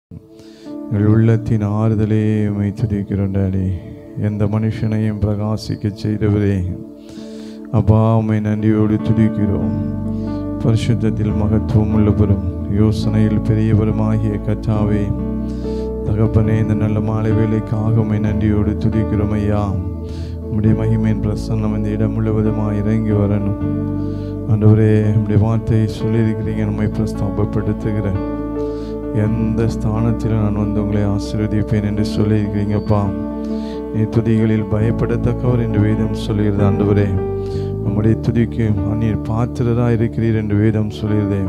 எங்கள் உள்ளத்தின் ஆறுதலே உம்மை துதிக்கிறோம் டாடி. எந்த மனுஷனையும் பிரகாசிக்க செய்தவரே அப்பா, உம்மை நன்றியோடு துதிக்கிறோம். பரிசுத்தத்தில் மகத்துவம் உள்ளவரும் யோசனையில் பெரியவருமாகிய கர்த்தாவே, தகப்பனே, இந்த நல்ல மாலை வேளைக்காக உம்மை நன்றியோடு துதிக்கிறோம் ஐயா. உம்முடைய மகிமையின் பிரசன்னம் இந்த இடம் முழுவதுமாக இறங்கி வரணும் ஆண்டவரே. உம்முடைய வார்த்தையை சொல்லியிருக்கிறீங்க, நம்மை பிரஸ்தாபப்படுத்துகிறேன். எந்த ஸ்தானத்தில் நான் வந்து உங்களை ஆசீர்வதிப்பேன் என்று சொல்லியிருக்கிறீங்கப்பா. நீ துதிகளில் பயப்படத்தக்கவர் என்று வேதம் சொல்கிறது ஆண்டவரே. உம்முடைய துதிக்கு நீர் பாத்திரராக இருக்கிறீர் என்று வேதம் சொல்கிறது.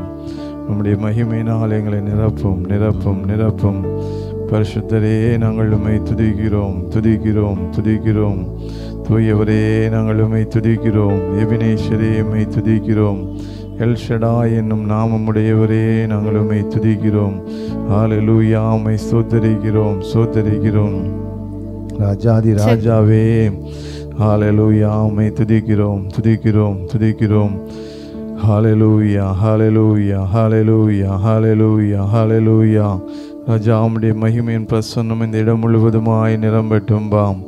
உம்முடைய மகிமையினால் எங்களை நிரப்பும் நிரப்பும் நிரப்பும். பரிசுத்தரே, நாங்கள் உம்மை துதிக்கிறோம் துதிக்கிறோம் துதிக்கிறோம். தூயவரே, நாங்கள் உம்மை துதிக்கிறோம். எபினேஸ்வரே, உம்மை துதிக்கிறோம். எல் ஷடாய் என்னும் நாமமுடையவரே, நாங்கள் உம்மை துதிக்கிறோம். ஹல்லேலூயா, உம்மை ஸ்தோத்திரிக்கிறோம் ஸ்தோத்திரிக்கிறோம். ராஜாதி ராஜாவே, ஹல்லேலூயா, உம்மை துதிக்கிறோம் துதிக்கிறோம் துதிக்கிறோம். ஹல்லேலூயா ஹல்லேலூயா ஹல்லேலூயா ஹல்லேலூயா ஹல்லேலூயா. ராஜா, உம்முடைய மகிமையின் பிரசன்னம் இந்த இடம் முழுவதுமாய் நிரம்பட்டும் பாம்,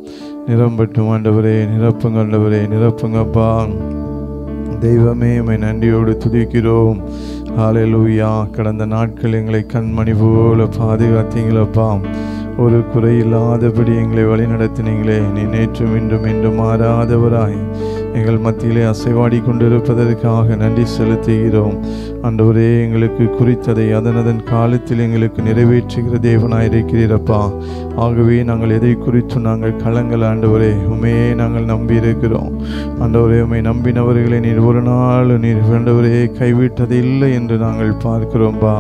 நிரம்பட்டும் ஆண்டவரே. நிரப்புங்க ஆண்டவரே, நிரப்புங்கப்பா. தெய்வமே, உம்மை நன்றியோடு துதிக்கிறோம். ஹல்லேலூயா. கடந்த நாட்கள் எங்களை கண்மணி போல பாதுகாத்தீங்களப்பா. ஒரு குறையில்லாதபடி எங்களை வழி நடத்தினீங்களே. நீ நேற்றும் இன்றும் என்றும் மாறாதவராய் எங்கள் மத்தியிலே அசைவாடி கொண்டிருப்பதற்காக நன்றி செலுத்துகிறோம் ஆண்டவரே. எங்களுக்கு குறித்ததை அதனதன் காலத்தில் எங்களுக்கு நிறைவேற்றுகிற தேவனாயிருக்கிறீரப்பா. ஆகவே நாங்கள் எதை குறித்து நாங்கள் கலங்கள் ஆண்டவரே, உண்மையே நாங்கள் நம்பியிருக்கிறோம் ஆண்டவரே. உண்மை நம்பினவர்களை நீர் ஒரு நாள் நீர் ஆண்டவரே கைவிட்டது இல்லை என்று நாங்கள் பார்க்கிறோம்பா.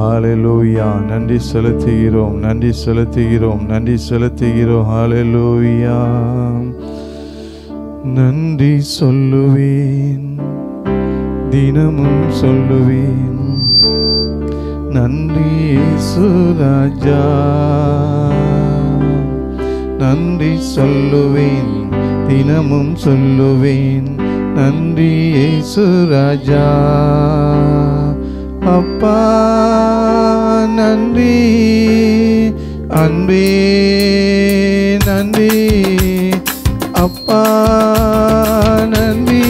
ஹல்லேலூயா. நன்றி செலுத்துகிறோம் நன்றி செலுத்துகிறோம் நன்றி செலுத்துகிறோம். ஹல்லேலூயா. நன்றி சொல்லுவேன், தினமும் சொல்லுவேன். நன்றி இயேசு ராஜா. நன்றி சொல்லுவேன், தினமும் சொல்லுவேன். நன்றி இயேசு ராஜா. அப்பா நன்றி, அன்பே நன்றி. அப்பா நன்றி,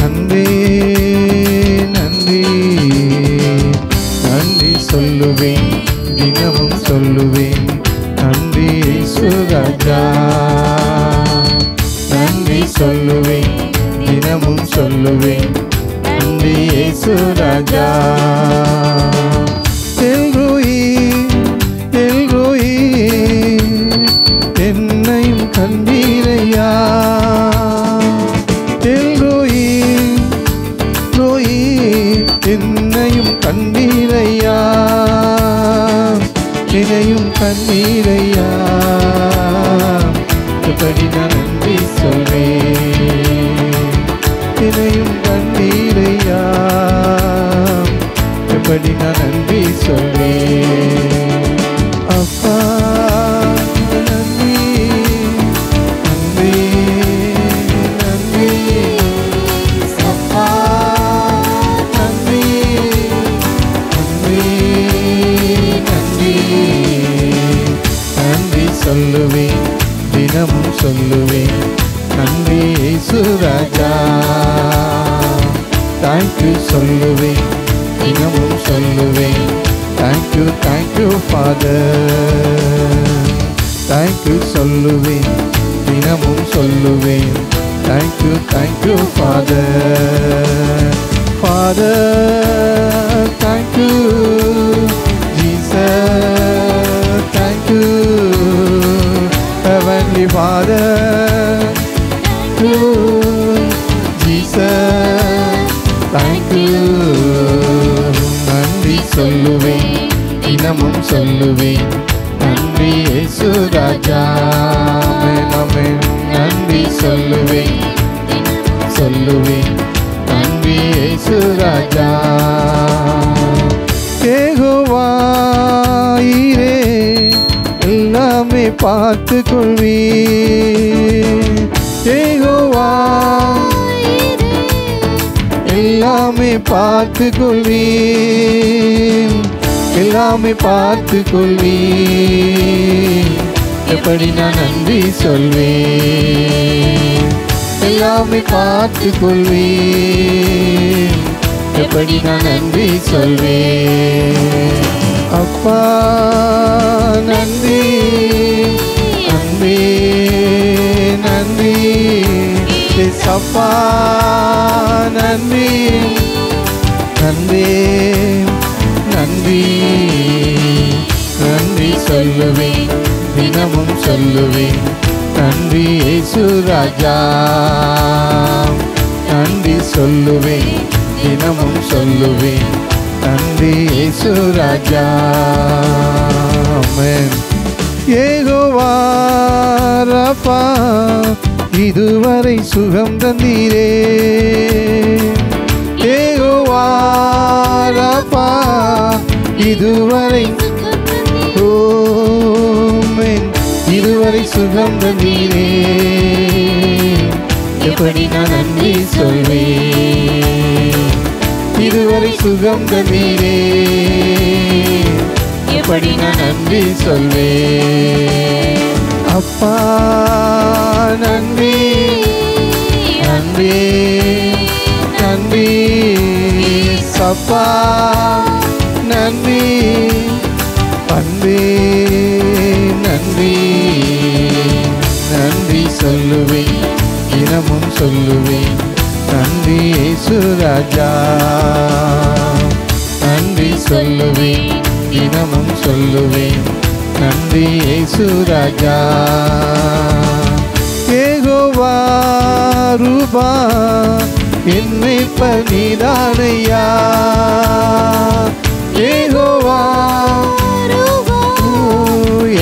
அன்பே நன்றி. நன்றி சொல்லுவேன், தினமும் சொல்லுவேன். நன்றி இயேசு ராஜா. நன்றி சொல்லுவேன், தினமும் சொல்லுவேன். நன்றி இயேசு ராஜா. எல்ரோயி எல்ரோயி, என்னையும் கண்டீரையா. எல்ரோயி ரோயி, என்னையும் கண்டீரையா. என்னையும் கண்டீரையா. எப்படி நான் நன்றி சொல்வேன். என்னையும் கண்டீரையா. எப்படி நான் நன்றி சொல்வேன். அப்பா நன்றி, நன்றி நன்றி. அப்பா நன்றி, நன்றி நன்றி. நன்றி சொல்லுவேன், தினமும் சொல்லுவேன். நன்றி இயேசு ராஜா. தேங்க்யூ சொல்லுவேன், தினமும் சொல்லுவேன். Thank you thank you father. தேங்க்யூ சொல்லுவேன், தினமும் சொல்லுவேன். Thank you thank you father. Father thank you Jesus. Thank you heavenly father. Jesus thank you. நன்றி சொல்லுவேன், தினமும் சொல்லுவேன். நன்றி இயேசு ராஜா. ஆமென். நன்றி சொல்லுவேன் சொல்லுவேன். நன்றி இயேசு ராஜா. யெகோவா ஈரே, எல்லாமே பார்த்து கொள்வீர். யெகோவா எல்லாமே பார்த்து கொள்வீர். எல்லாமே பார்த்து கொள்வீர். எப்படி நான் நன்றி சொல்வேன்? எல்லாமே பார்த்து கொள்வீர். எப்படி நான் நன்றி சொல்வேன்? அப்பா நன்றி, அன்பே நன்றி, அப்பா நன்றி, நன்றி நன்றி நன்றி சொல்லுவேன், தினமும் சொல்லுவேன். நன்றி இயேசு ராஜா, நன்றி சொல்லுவேன், தினமும் சொல்லுவேன். நன்றி இயேசு ராஜா. ஆமென். யெகோவா ராபா, இதுவரை சுகம் தந்தீரே. யெகோவா ராபா, இதுவரை இதுவரை சுகம் தந்தீரே. எப்படி நான் நன்றி சொல்வேன்? இதுவரை சுகம் தந்தீரே. எப்படி நான் நன்றி சொல்வேன்? அப்பா நன்றி, நன்றி நன்றி, அப்பா நன்றி, அன்பே நன்றி. நன்றி சொல்லுவேன், தினமும் சொல்லுவேன். நன்றி இயேசு ராஜா, நன்றி சொல்லுவேன், தினமும் சொல்லுவேன். நன்றி இயேசு ராஜா. யெகோவா ரூபா, என்னை பணிதானையா. யெகோவா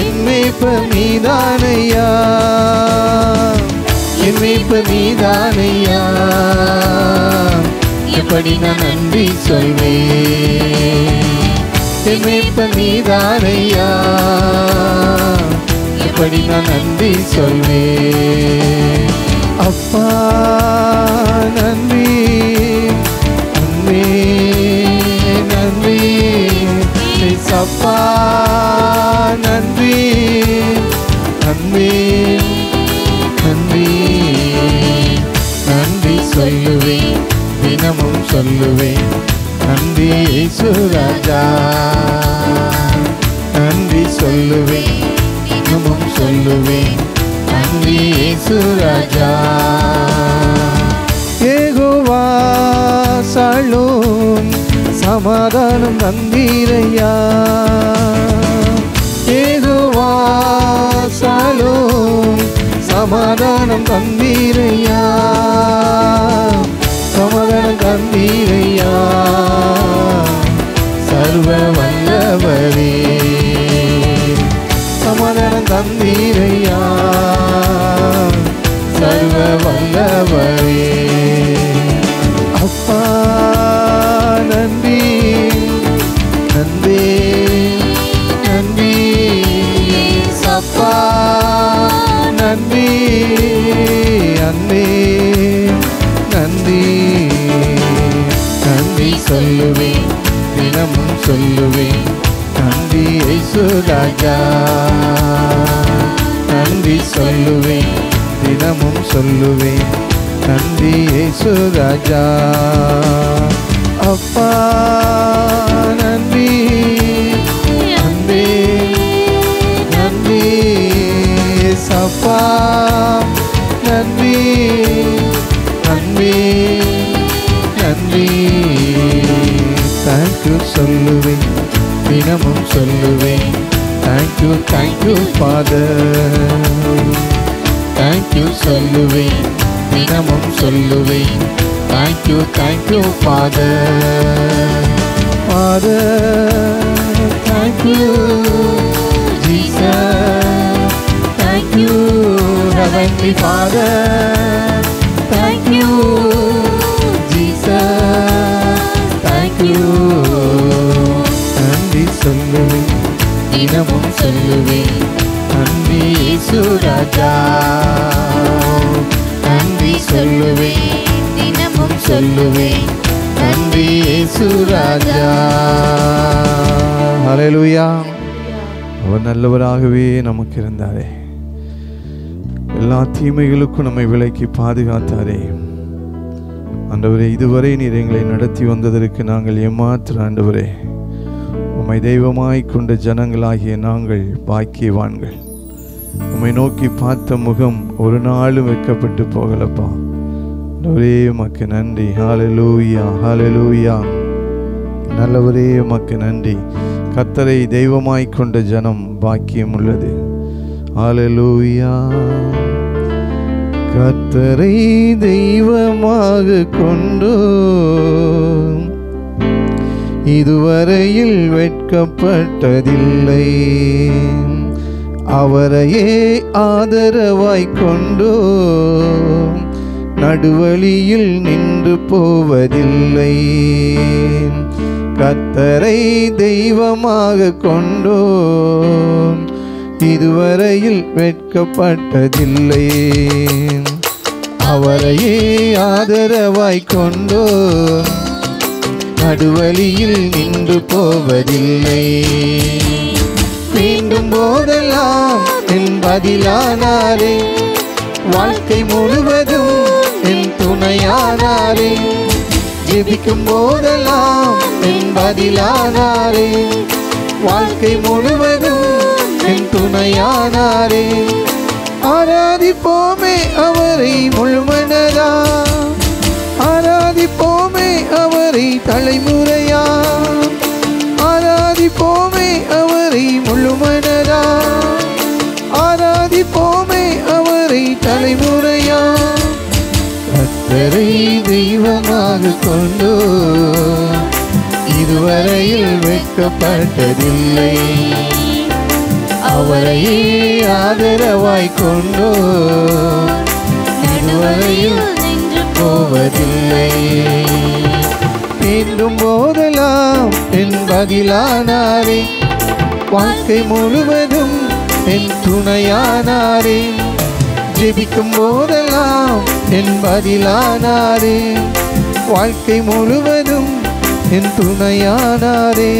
என்னை பணிதானையா, என்னை பணிதானையா. எப்படி நான் நன்றி சொல்வேன்? என்னை பணிதானையா, எப்படி நான் நன்றி சொல்வேன்? அப்பா நன்றி, அன்பே நன்றி, அப்பா நன்றி, அன்பே நன்றி. நன்றி சொல்லுவேன், தினமும் சொல்லுவேன். நன்றி இயேசு ராஜா, நன்றி சொல்லுவேன், தினமும் சொல்லுவேன். நன்றி இயேசு ராஜா. யெகோவா ஷாலோம், சமாதானம் தந்தீரையா. யெகோவா ஷாலோம், சமாதானம் தந்தீரையா. சமாதானம் தந்தீரையா. சர்வ வல்லவரே, சமாதானம் தந்தீரையா. சர்வ வல்லவரே. அப்பா நன்றி, நன்றி நன்றி, அப்பா நன்றி, அன்பே நன்றி. நன்றி சொல்லுவேன், தினமும் சொல்லுவேன். நன்றி இயேசு ராஜா, நன்றி சொல்லுவேன், தினமும் சொல்லுவேன். நன்றி இயேசு ராஜா. அப்பா நன்றி, அன்பே நன்றி, அப்பா நன்றி, அன்பே நன்றி. தேங்க்யூ சொல்லுவேன், தினமும் சொல்லுவேன். Thank you thank you father. தேங்க்யூ சொல்லுவேன், தினமும் சொல்லுவேன். Thank you thank you father. Father thank you Jesus. Thank you heavenly father. Thank you Jesus. Thank you. நன்றி சொல்லுவேன், தினமும் சொல்லுவேன். நன்றி இயேசு ராஜா, நன்றி சொல்லுவேன், தினமும் சொல்லுவேன். நன்றி இயேசு ராஜா. ஹல்லேலூயா. அவர் நல்லவராகவே நமக்கு இருந்தாரே, எல்லா தீமைகளுக்கும் நம்மை விலக்கி பாதுகாத்தாரே. ஆண்டவரே, இதுவரை நீர் எங்களை நடத்தி வந்ததற்கு நாங்கள் ஏமாற்ற ஆண்டவரே, உம்மை தெய்வமாய் கொண்ட ஜனங்களாகிய நாங்கள் பாக்கியவான்கள். உம்மை நோக்கி பார்த்த முகம் ஒரு நாளும் வெட்கப்பட்டு போகலப்பா. ஆண்டவரே, உமக்கு நன்றி. ஹல்லேலூயா, ஹல்லேலூயா. நல்லவரே, உமக்கு நன்றி. கர்த்தரை தெய்வமாய் கொண்ட ஜனம் பாக்கியம் உள்ளது. ஹல்லேலூயா. கர்த்தரை தெய்வமாக கொண்டோ இதுவரையில் வெட்கப்பட்டதில்லை. அவரையே ஆதரவாய் கொண்டோ நடுவழியில் நின்று போவதில்லை. கர்த்தரை தெய்வமாக கொண்டோ இதுவரையில் வெட்கப்பட்டதில்லை. அவரையே ஆதரவாய் கொண்டோ நடுவழியில் நின்று போவதில்லை. மீண்டும் போதெல்லாம் என் பதிலானாரே, வாழ்க்கை முழுவதும் என் துணையானாரே. ஜெபிக்கும் போதெல்லாம் என் பதிலானாரே, வாழ்க்கை முழுவதும் என் துணையானாரே. ஆராதிப்போமே அவரை முழுமனதா, ஆராதிப்போமே அவரை தலைமுறையா, ஆராதிப்போமே அவரை முழுமனதா, ஆராதிப்போமே அவரை தலைமுறையா. கர்த்தரை தெய்வமாக கொண்டோ இதுவரையில் வெட்கப்பட்டதில்லை. அவரையே ஆதரவாய் கொண்டோ இதுவரையில் நின்று போவதில்லை. மீண்டும் போதெல்லாம் என் பதிலானாரே, வாழ்க்கை முழுவதும் என் துணையானாரே. ஜெபிக்கும் போதெல்லாம் என் பதிலானாரே, வாழ்க்கை முழுவதும் என் துணையானாரே.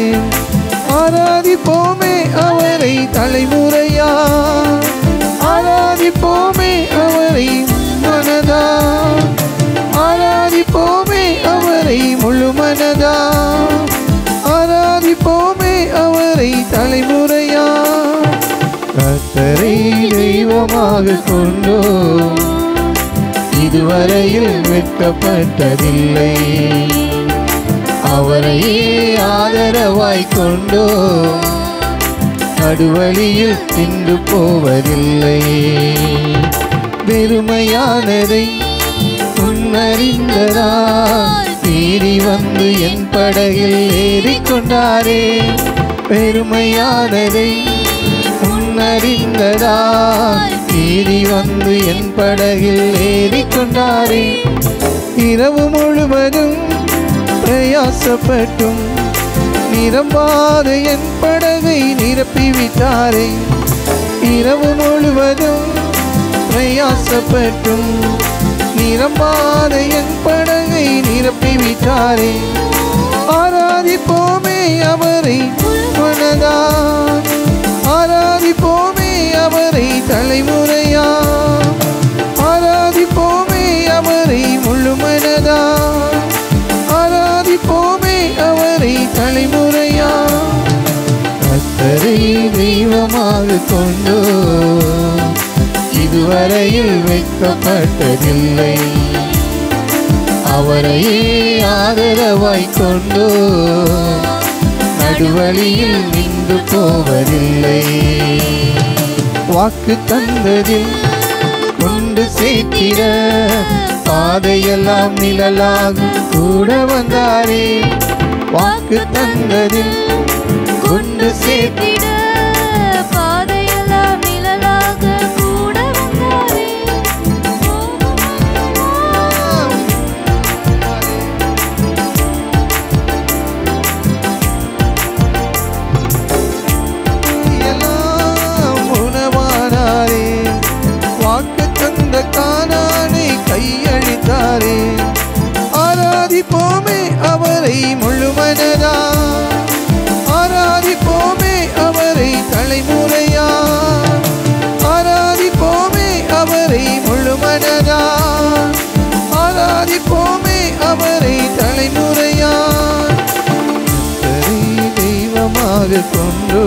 ஆராதிப்போமே அவரை தலைமுறையா, ஆராதிப்போமே அவரை மனதா, ஆராதிப்போமே அவரை முழு மனதா, ஆராதிப்போமே அவரை தலைமுறையா. கர்த்தரை தெய்வமாக கொண்டோ இதுவரையில் வெட்கப்பட்டதில்லை. அவரையே ஆதரவாய் கொண்டோ நடுவழியில் நின்று போவதில்லை. பெருமையானதை முன்னறிந்ததா, தேடி வந்து என் படகில் ஏறிக்கொண்டாரே. பெருமையானதை முன்னறிந்ததா, தேடி வந்து என் படகில் ஏறிக்கொண்டாரே. இரவு முழுவதும் பிரயாசப்பட்டும் நிரம்பாத என் படகை நிரப்பிவிட்டாரே. இரவு முழுவதும் பிரயாசப்பட்டும் நிரம்பாத என் படகை நிரப்பிவிட்டாரே. ஆராதிப்போமே அவரை மனதா, ஆராதிப்போமே அவரை தலைமுறையா, ஆராதிப்போமே அவரை முழு மனதா, ஆராதிப்போமே அவரை தலைமுறையா. கர்த்தரை தெய்வமாக கொண்டோ இதுவரையில் வெட்கப்பட்டதில்லை. அவரையே ஆதரவாய் கொண்டோ நடுவழியில் நின்று போவதில்லை. வாக்கு தந்ததில் கொண்டு சேர்த்திட பாதையெல்லாம் நிழலாகும் கூட வந்தாரே. வாக்கு தந்ததில் கொண்டு சேர்த்திட பாதையெல்லாம் நிழலாக கூட வந்தாரே. எல்லாம் உணவானாரே, வாக்கு தந்த கானானை கையளித்தாரே. ஆராதிப்போமே தெய்வமாக கொண்டு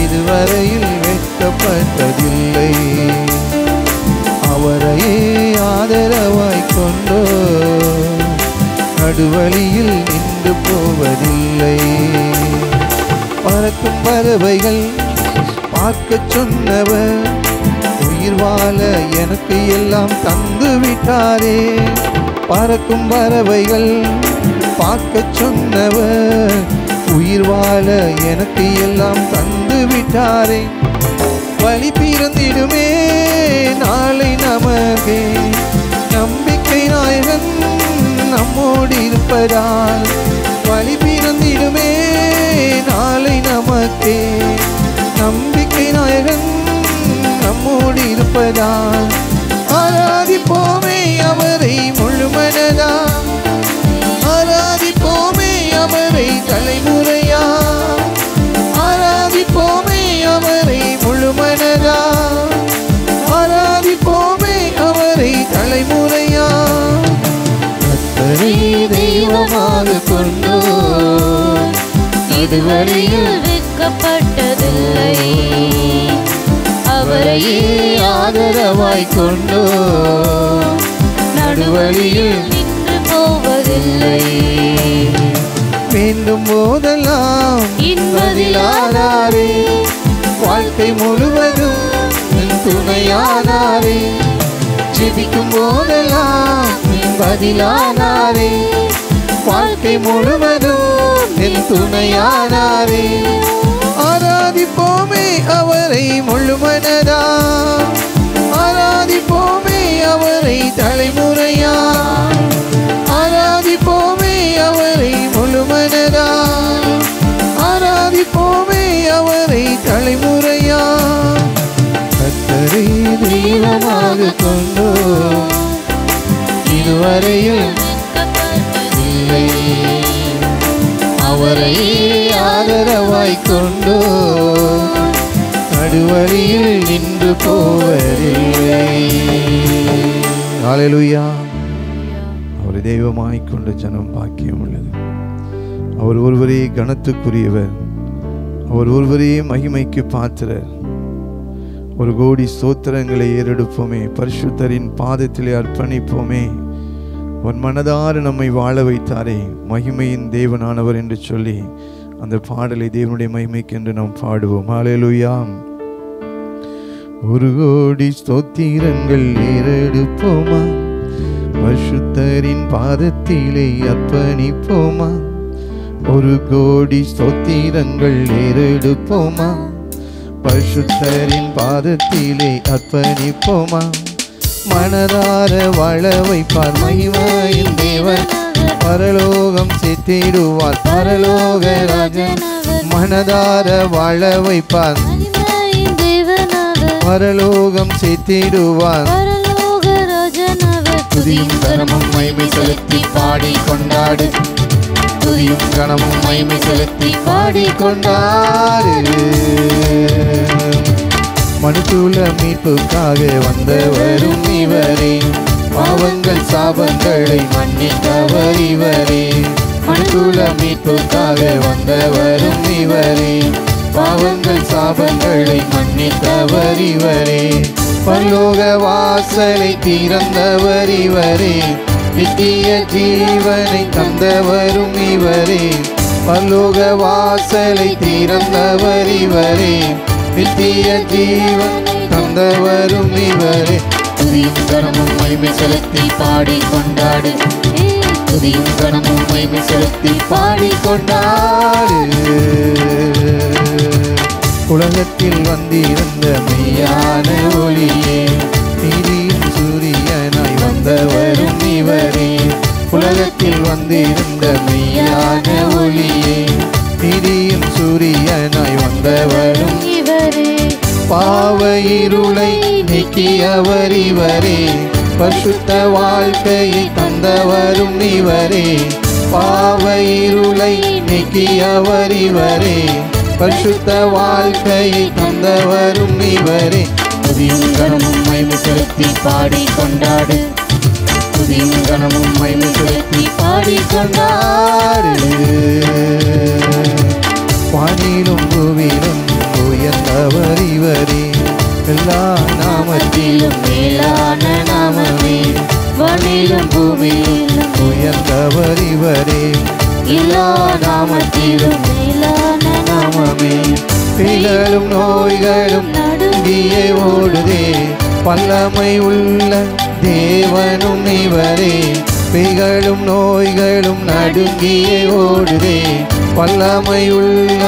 இதுவரையில் வெட்கப்பட்டதில்லை. அவரையே ஆதரவாய் கொண்டோ நடுவழியில் நின்று போவதில்லை. பறக்கும் பறவைகள் பார்க்க சொன்னவர் உயிர் வாழ எனக்கு எல்லாம் தந்து விட்டாரே. பறக்கும் பறவைகள் பார்க்க சொன்னவர் உயிர் வாழ எனக்கு எல்லாம் தந்து விட்டாரே. வழி பிறந்திடுமே நாளை நமக்கே, நம்பிக்கை நாயகன் நம்மோடு இருப்பதால். வழி பிறந்திடுமே நாளை நமக்கே, நம்பிக்கை நாயகன் நம்மோடு இருப்பதால். ஆராதிப்போமே அவரை முழுமனதா, ஆராதிப்போமே அவரை தலைமுறையா, ஆராதிப்போமே அவரை முழுமனதா, ஆராதிப்போமே அவரை தலைமுறையா. கர்த்தரை தெய்வமாக கொண்டோ இதுவரையில் வெட்கப்பட்டதில்லை. அவரையே ஆதரவாய் கொண்டோ நடுவழியில் நின்று போவதில்லை. வேண்டும் போதெல்லாம் இன்பதிலானாரே, வாழ்க்கை முழுவதும் என் துணையானாரே. ஜெபிக்கும் போதெல்லாம் இன்பதிலானாரே, வாழ்க்கை முழுவதும் என் துணையானாரே. ஆராதிப்போமே அவரை முழுமனதா, ஆராதிப்போமே அவரை தலைமுறையா, ஆராதிப்போமே அவரை முழுமனதா, ஆராதிப்போமே அவரை தலைமுறையா. கர்த்தரை தெய்வமாக கொண்டோ இதுவரையில் இல்லை. அவரை ஆதரவாய் கொண்டோ நடுவழியில் நின்று போவதில்லை. ஹல்லேலூயா. அவரை தெய்வமாய் கொண்ட ஜனம் பாக்கியம் உள்ளது. அவர் ஒருவரே கனத்துக்குரியவர், அவர் ஒருவரே மகிமைக்கு பாத்திரர். ஒரு கோடி ஸ்தோத்திரங்களை ஏறெடுப்போமே, பரிசுத்தரின் பாதத்திலே அர்ப்பணிப்போமே. ஒரு மனதார நம்மை வாழ வைத்தாரே, மகிமையின் தேவனானவர் என்று சொல்லி அந்த பாடலை தேவனுடைய மகிமைக்கு என்று நாம் பாடுவோம். ஹல்லேலூயா. ஒரு கோடி ஸ்தோத்திரங்கள் ஏறெடுப்போமா, பரிசுத்தரின் பாதத்திலே அர்ப்பணிப்போமா. ஒரு கோடி ஸ்தோத்திரங்கள் ஏறெடுப்போமா, பரிசுத்தரின் பாதத்திலே அர்ப்பணிப்போமா. மனதார வாழ வைப்பார் மகிமையின் தேவன், பரலோகம் சேர்த்திடுவார் பரலோக ராஜன். மனதார வாழ வைப்பார் பரலோகம் சேர்த்திடுவார் பரலோக ராஜனவர். துதியும் கனமும் மகிமை செலுத்தி பாடி கொண்டாடு, துதியும் கனமும் மகிமை செலுத்தி பாடி கொண்டாடு. மனுக்குல மீட்புக்காக வந்தவரும் இவரே, பாவங்கள் சாபங்களை மன்னித்தவர் இவரே. மனுக்குல மீட்புக்காக வந்தவரும் இவரே, பாவங்கள் சாபங்களை மன்னித்தவர் இவரே. பரலோக வாசலை திறந்தவர் இவரே, நித்திய ஜீவனை தந்தவரும் இவரே. பரலோக வாசலை திறந்தவர் இவரே, நித்திய ஜீவன் தந்தவரும் இவரே. துதியும் கனமும் மகிமை செலுத்தி பாடி கொண்டாடு, துதியும் கனமும் மகிமை செலுத்தி பாடி கொண்டாடு. உலகத்தில் வந்திருந்த மெய்யான ஒளியே, நீதியின் சூரியனாய் வந்தவரும் இவரே. உலகத்தில் வந்திருந்த மெய்யான ஒளியே, நீதியின் சூரியனாய் வந்தவரும் இவரே. பாவ இருளை நீக்கியவர் இவரே, பரிசுத்த வாழ்க்கையை தந்தவரும் இவரே. பாவ இருளை நீக்கியவர் இவரே, பரிசுத்த வாழ்க்கையை தந்தவரும் இவரே. துதியும் கனமும் மகிமை செலுத்தி பாடி கொண்டாடு, துதியும் கனமும் மகிமை செலுத்தி பாடி கொண்டாடு. எல்லா நாமத்திலும் மேலான நாமமே, வானிலும் பூமியிலும் உயர்ந்தவர் இவரே. எல்லா நாமத்திலும் மேலான நாமமே பேய்களும் நோய்களும் நடுங்கியே ஓடுதே, வல்லமை உள்ள தேவனும் இவரே. பேய்களும் நோய்களும் நடுங்கியே ஓடுதே, வல்லமை உள்ள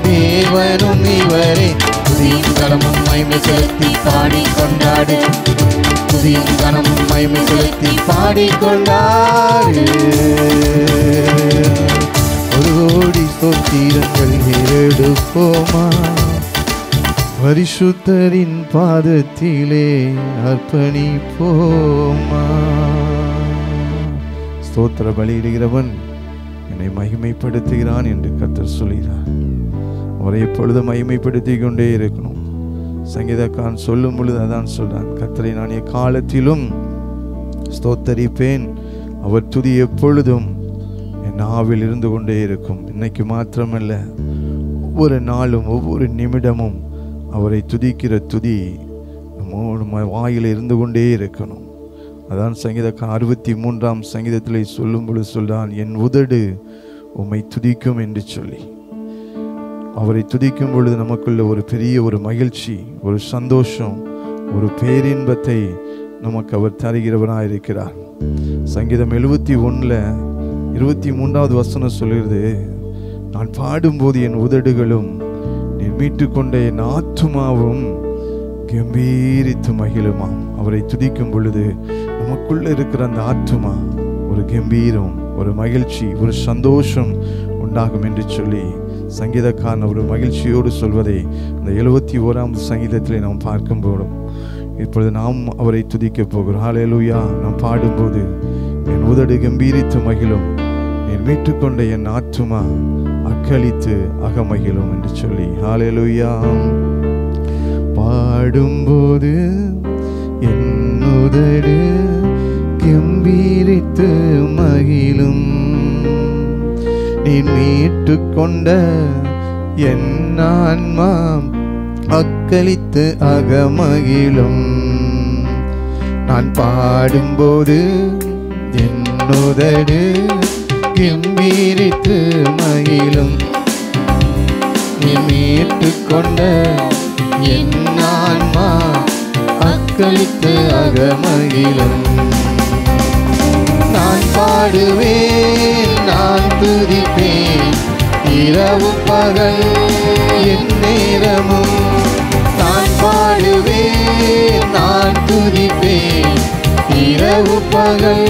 தேவனும் இவரே. துதியும் கனமும் மகிமை செலுத்தி பாடிக்கொண்டாடு, துதியும் கனமும் மகிமை செலுத்தி பாடிக்கொண்டாடு. ஒரு கோடி ஸ்தோத்திரங்கள் ஏறெடுப்போமா, பரிசுத்தரின் பாதத்திலே அர்ப்பணிப்போமா. ஸ்தோத்திர பலியிடுகிறவன் என்னை மகிமைப்படுத்துகிறான் என்று கர்த்தர் சொல்கிறார். அவரை எப்பொழுதும் மகிமைப்படுத்திக் கொண்டே இருக்கணும். சங்கீதக்காரன் சொல்லும் பொழுது அதான் சொல்றான், கர்த்தரை நான் எக்காலத்திலும் ஸ்தோத்தரிப்பேன், அவர் துதி எப்பொழுதும் என் நாவில் இருந்து கொண்டே இருக்கும். இன்னைக்கு மாத்திரமல்ல, ஒவ்வொரு நாளும் ஒவ்வொரு நிமிடமும் அவரை துதிக்கிற துதி நம்ம வாயில் இருந்து கொண்டே இருக்கணும். அதான் சங்கீதக்காரன் 63ஆம் சங்கீதத்திலே சொல்லும் பொழுது சொல்றான், என் உதடு உம்மை துதிக்கும் என்று சொல்லி. அவரை துதிக்கும் பொழுது நமக்குள்ள ஒரு பெரிய ஒரு மகிழ்ச்சி, ஒரு சந்தோஷம், ஒரு பேரின்பத்தை நமக்கு அவர் தருகிறவராக இருக்கிறார். சங்கீதம் 71ல் 23வது வசனம் சொல்கிறது, நான் பாடும்போது என் உதடுகளும் நீ மீட்டுக்கொண்ட என் ஆத்துமாவும் கம்பீரித்து மகிழுமாம். அவரை துதிக்கும் பொழுது நமக்குள்ள இருக்கிற அந்த ஆத்துமா ஒரு கம்பீரம், ஒரு மகிழ்ச்சி, ஒரு சந்தோஷம் உண்டாகும் என்று சொல்லி சங்கீதக்காரன் ஒரு மகிழ்ச்சியோடு சொல்வதை அந்த 71ஆம் சங்கீதத்திலே நாம் பார்க்கும் போதும் இப்பொழுது நாம் அவரை துதிக்க போகிறோம். ஹல்லேலூயா. நாம் பாடும்போது என் உதடு கம்பீரித்து மகிழும், என் மீட்டுக்கொண்ட என் ஆத்துமா அக்களித்து அகமகிழும் என்று சொல்லி. ஹல்லேலூயா. பாடும்போது என் உதடு கம்பீரித்து மகிழும், நீ மீட்டுக்கொண்ட என் ஆன்மா அக்களித்து அகமகிழும். நான் பாடும்போது என் உதடு கம்பீரித்து மகிழும், நீ மீட்டுக்கொண்ட என் ஆன்மா அக்களித்து அகமகிழும். நான் பாடுவேன், நான் துதிப்பேன், இரவு பகல் என் நேரமும். நான் பாடுவேன், நான் துதிப்பேன், இரவு பகல்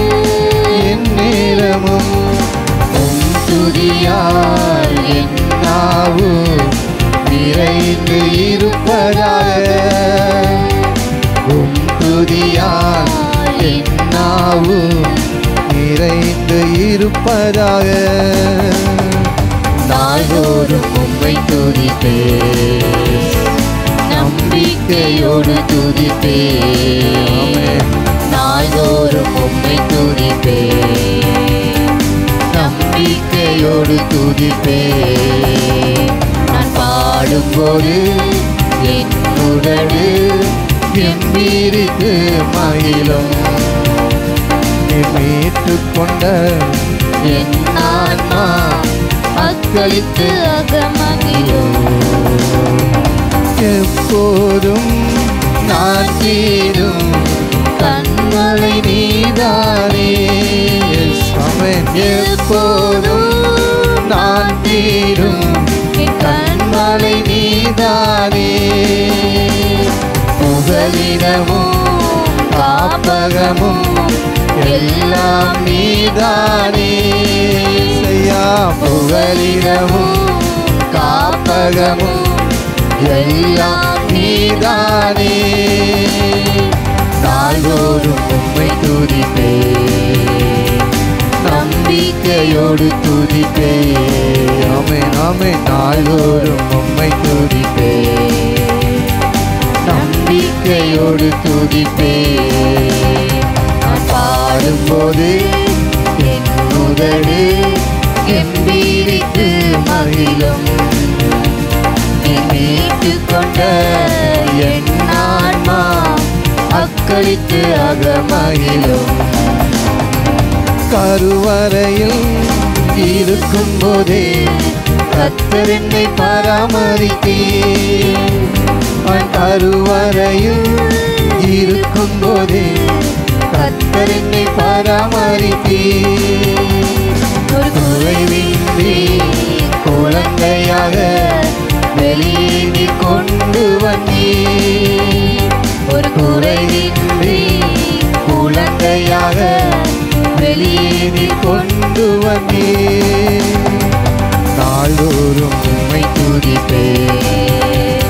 என் நேரமும். உம் துதியால் என் நாவு நிறைந்து இருப்பதாக, உம் துதியால் என் நாவு நிறைந்து இருப்பதாக. நாள்தோறும் உம்மை துதிப்பேன், நம்பிக்கையோடு துதிப்பேன். நாள்தோறும் உம்மை துதிப்பேன், நம்பிக்கையோடு துதிப்பேன். நான் பாடும்போது என் உதடு கம்பீரித்து மகிழும், நீ மீட்டுக்கொண்ட என் ஆன்மா அக்களித்து அகமகிழும். எப்போதும் நான் தேடும் கண்மலை நீதானே, எப்போதும் நான் தேடும் கண்மலை நீதானே. புகலிடமும் காப்பகமும் எல்லாம் நீதானே, புகலிடமும் காப்பகமும் எல்லாம் நீதானே. நாள்தோறும் உம்மை துதிப்பேன், நம்பிக்கையோடு துதிப்பேன். ஆமென் ஆமென். நாள்தோறும் உம்மை துதிப்பேன், நம்பிக்கையோடு துதிப்பேன். நான் பாடும்போது என் உதடு கம்பீரித்து மகிழும், நீ மீட்டுக்கொண்ட என் அக்களித்து அகமகிழும். கருவறையில் இருக்கும் போதே கர்த்தர் என்னை பராமரித்தீர். கருவறையில் இருக்கும் போதே கர்த்தர் என்னை பராமரித்தீர். ஒரு குறைவின்றி குழந்தையாக வெளியே நீ கொண்டு வந்தீர். ஒரு குறைவின்றி குழந்தையாக வெளியே நீ கொண்டு வந்தீர். நாள்தோறும் உம்மை துதிப்பேன்,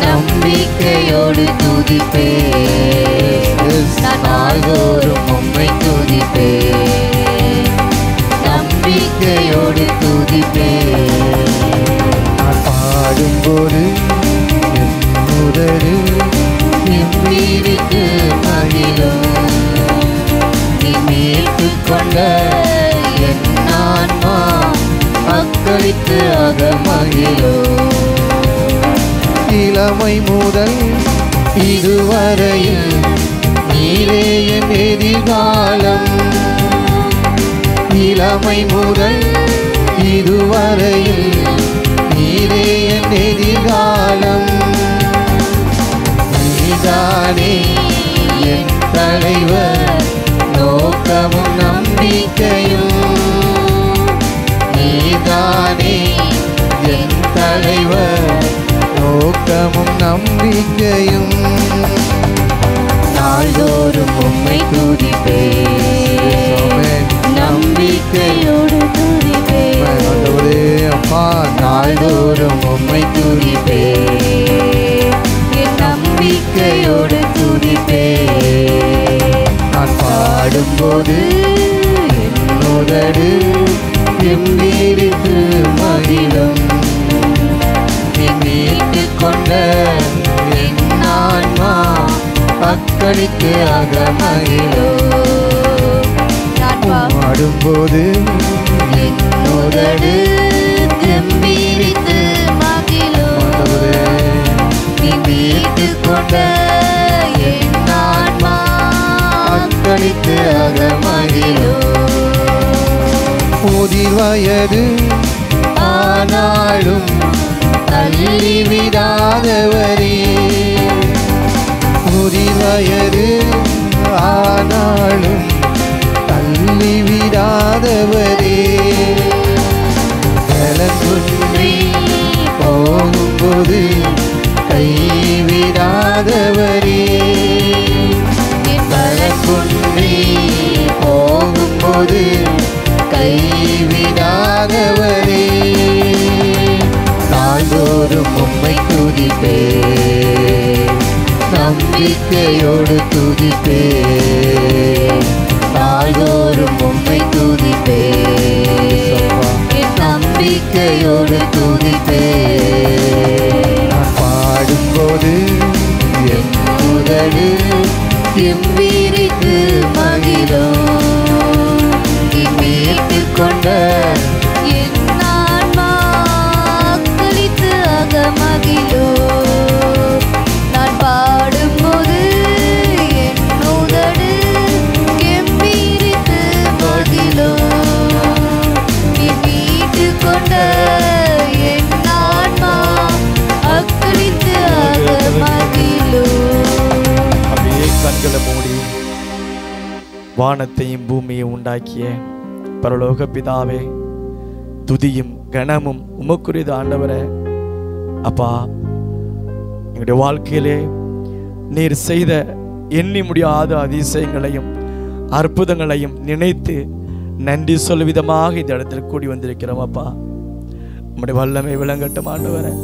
நம்பிக்கையோடு துதிப்பேன். நாள்தோறும் உம்மை துதிப்பேன், நம்பிக்கையோடு துதிப்பேன். நான் பாடும்போது என் உதடு எம்பீரித்து மகிழும். நீ மீட்டுக் கொண்ட என் ஆன்மா அக்களித்து அகமகிழும். இளமை முதல் இதுவரையில் நீரே என் எதிர்காலம். இளமை முதல் இதுவரையில் நீரே என் எதிர்காலம். நீதானே என் தலைவர், நோக்கமும் நம்பிக்கையும். நீதானே என் தலைவர், நோக்கமும் நம்பிக்கையும். நாள்தோறும் உம்மை துதிப்பேன், நம்பிக்கையோடு துதிப்பேன். அப்பா, நாள்தோறும் உம்மை துதிப்பேன், என் நம்பிக்கையோடு துதிப்பேன். நான் பாடும்போது என் உதடு எம்பீரித்து மகிழும். நீ மீட்டுக் கொண்ட என் ஆன்மா அக்களித்து அகமகிழும். நான் பாடும்போது என் உதடு கம்பீரித்து மகிழும். நீ மீட்டுக் கொண்ட என் ஆன்மா அக்களித்து அகமகிழும். முதிர் வயது ஆனாலும் தள்ளிவிடாதவரே. முதிர் வயது ஆனாலும் தள்ளிவிடாதவரே. பலங்குன்றி போகும்போது கைவிடாதவரே. பலங்குன்றி போகும்போது கைவிடாதவரே. நாள்தோறும் உம்மை துதிப்பேன், நம்பிக்கையோடு துதிப்பேன். நாள்தோறும் உம்மை துதிப்பேன், என் நம்பிக்கையோடு துதிப்பேன். பாடும்போது என் உதடு கம்பீரித்து மகிழும். நீ மீட்டுக் கொண்ட என் ஆன்மா அக்களித்து அகமகிழும். நான் பாடும்போது என் உதடு கம்பீரித்து மகிழும். நீ மீட்டுக் கொண்ட என் ஆன்மா அக்களித்து அகமகிழும். அப்படியே கண்களை மூடி வானத்தையும் பூமியை உண்டாக்கிய பரலோக பிதாவே, துதியும் கனமும் உமக்குரியது ஆண்டவரே. அப்பா, எங்களுடைய வாழ்க்கையிலே நீர் செய்த எண்ணி முடியாத அதிசயங்களையும் அற்புதங்களையும் நினைத்து நன்றி சொல்லும் விதமாக இந்த இடத்தில் கூடி வந்திருக்கிறோம். அப்பா, உம்முடைய வல்லமை விளங்கட்டும் ஆண்டவரே,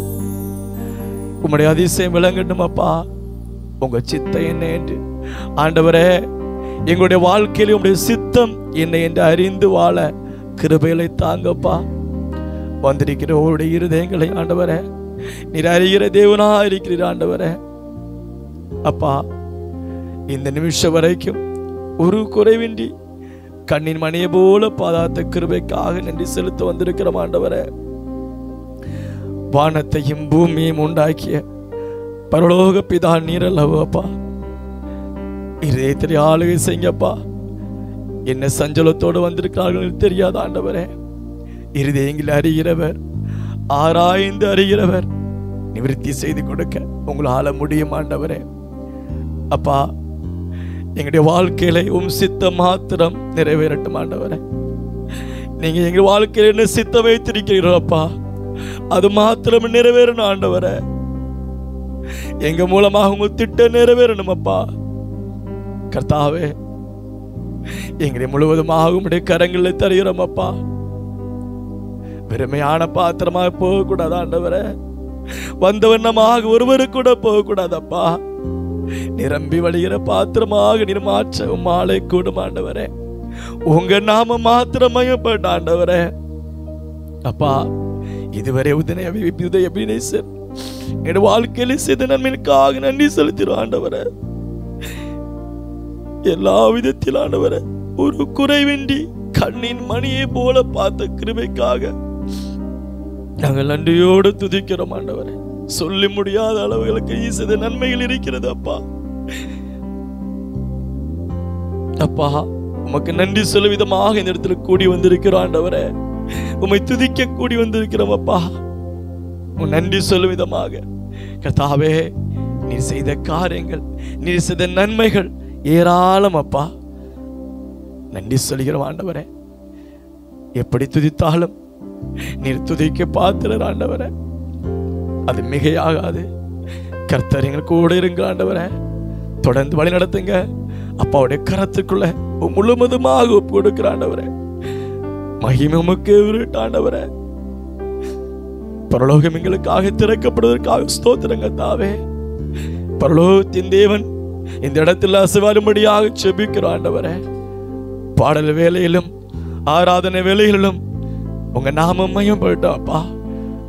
உம்முடைய அதிசயம் விளங்கட்டும். அப்பா, உங்க சித்தம் என்ன என்று ஆண்டவரே, எங்களுடைய வாழ்க்கையில உங்களுடைய சித்தம் என்ன என்று அறிந்து வாழ கிருபைகளை தாங்கப்பா. வந்திருக்கிற உங்களுடைய இருதயங்களை ஆண்டவரே நீர் அறிகிற தேவனா இருக்கிறீர் ஆண்டவரே. அப்பா, இந்த நிமிஷம் வரைக்கும் ஒரு குறைவின்றி கண்ணின் மணியை போல பாதாத்த கிருபைக்காக நன்றி செலுத்த வந்திருக்கிறோம் ஆண்டவரே. வானத்தையும் பூமியையும் உண்டாக்கிய பரலோக பிதா நீர் அல்லவா அப்பா. இதயத்திலே ஆளுகை செய்யுங்கப்பா. என்ன சஞ்சலத்தோடு வந்திருக்கிறார்கள் தெரியாத ஆண்டவரே, இருதயங்களை அறிகிறவர், ஆராய்ந்து அறிகிறவர், நிவர்த்தி செய்து கொடுக்க உங்களால முடியும் ஆண்டவரே. அப்பா, எங்களுடைய வாழ்க்கையில சித்தம் மாத்திரம் நிறைவேறட்டும் ஆண்டவரே. நீங்க எங்க வாழ்க்கையில என்ன சித்தம் வைத்திருக்கிறீர்களோ அப்பா, அது மாத்திரம் நிறைவேறணும் ஆண்டவரே. எங்க மூலமாக உங்க திட்டம் நிறைவேறணும் அப்பா. கர்த்தாவே, எங்களை முழுவதுமாக உங்களுடைய கரங்களில் தருகிறோம் அப்பா. வெறுமையான பாத்திரமாக போகக்கூடாது ஆண்டவரே. வந்தவண்ணமாக ஒருவரு கூட போகக்கூடாதப்பா. நிரம்பி வழிகிற பாத்திரமாக நீர் மாற்ற மாலை கூடும் ஆண்டவரே. உங்க நாம மாத்திரம் மயப்பட்ட ஆண்டவரே. அப்பா, இதுவரை உதயபினேசர் என் வாழ்க்கையில செய்த நன்மைக்காக நன்றி செலுத்திடும் ஆண்டவரே. எல்லா விதத்தில் ஆண்டவரே, ஒரு குறைவின்றி கண்ணின் மணியை போல பார்த்த கிருபைக்காக நாங்கள் நன்றியோடு துதிக்கிறோம் ஆண்டவரே. சொல்லி முடியாத அளவுகளுக்கு ஈசத நன்மைகள் இருக்கிறது அப்பா. அப்பா, உமக்கு நன்றி சொல்ல விதமாக இந்த இடத்துல கூடி வந்திருக்கிறோம் ஆண்டவரே. உம்மை துதிக்க கூடி வந்திருக்கிறோம் அப்பா. உன் நன்றி சொல்ல விதமாக கர்த்தாவே, நீர் செய்த காரியங்கள், நீர் செய்த நன்மைகள் ஏராளம் அப்பா. நன்றி சொல்கிறோம் ஆண்டவரே. எப்படி துதித்தாலும் நீர் துதிக்க பாத்திரர் ஆண்டவரே. அது மிகையாகாது. கர்த்தர் எங்கள் கூட இருங்க ஆண்டவரே. தொடர்ந்து வழி நடத்துங்க. அப்பாவுடைய கரத்துக்குள்ள முழுவதுமாக ஒப்பு கொடுக்கிற ஆண்டவரே. மகிமை உமக்கு ஆண்டவரே. பரலோகம் எங்களுக்காக திறக்கப்படுவதற்காக ஸ்தோத்திரங்க தாவே. பரலோகத்தின் தேவன் இந்த இடத்தில் அசைவாரும்படியாக செபிக்கிறோம் ஆண்டவரே. பாடல் வேலையிலும் ஆராதனை வேலைகளிலும் உங்க நாமம் மையப்பட்டோம் அப்பா.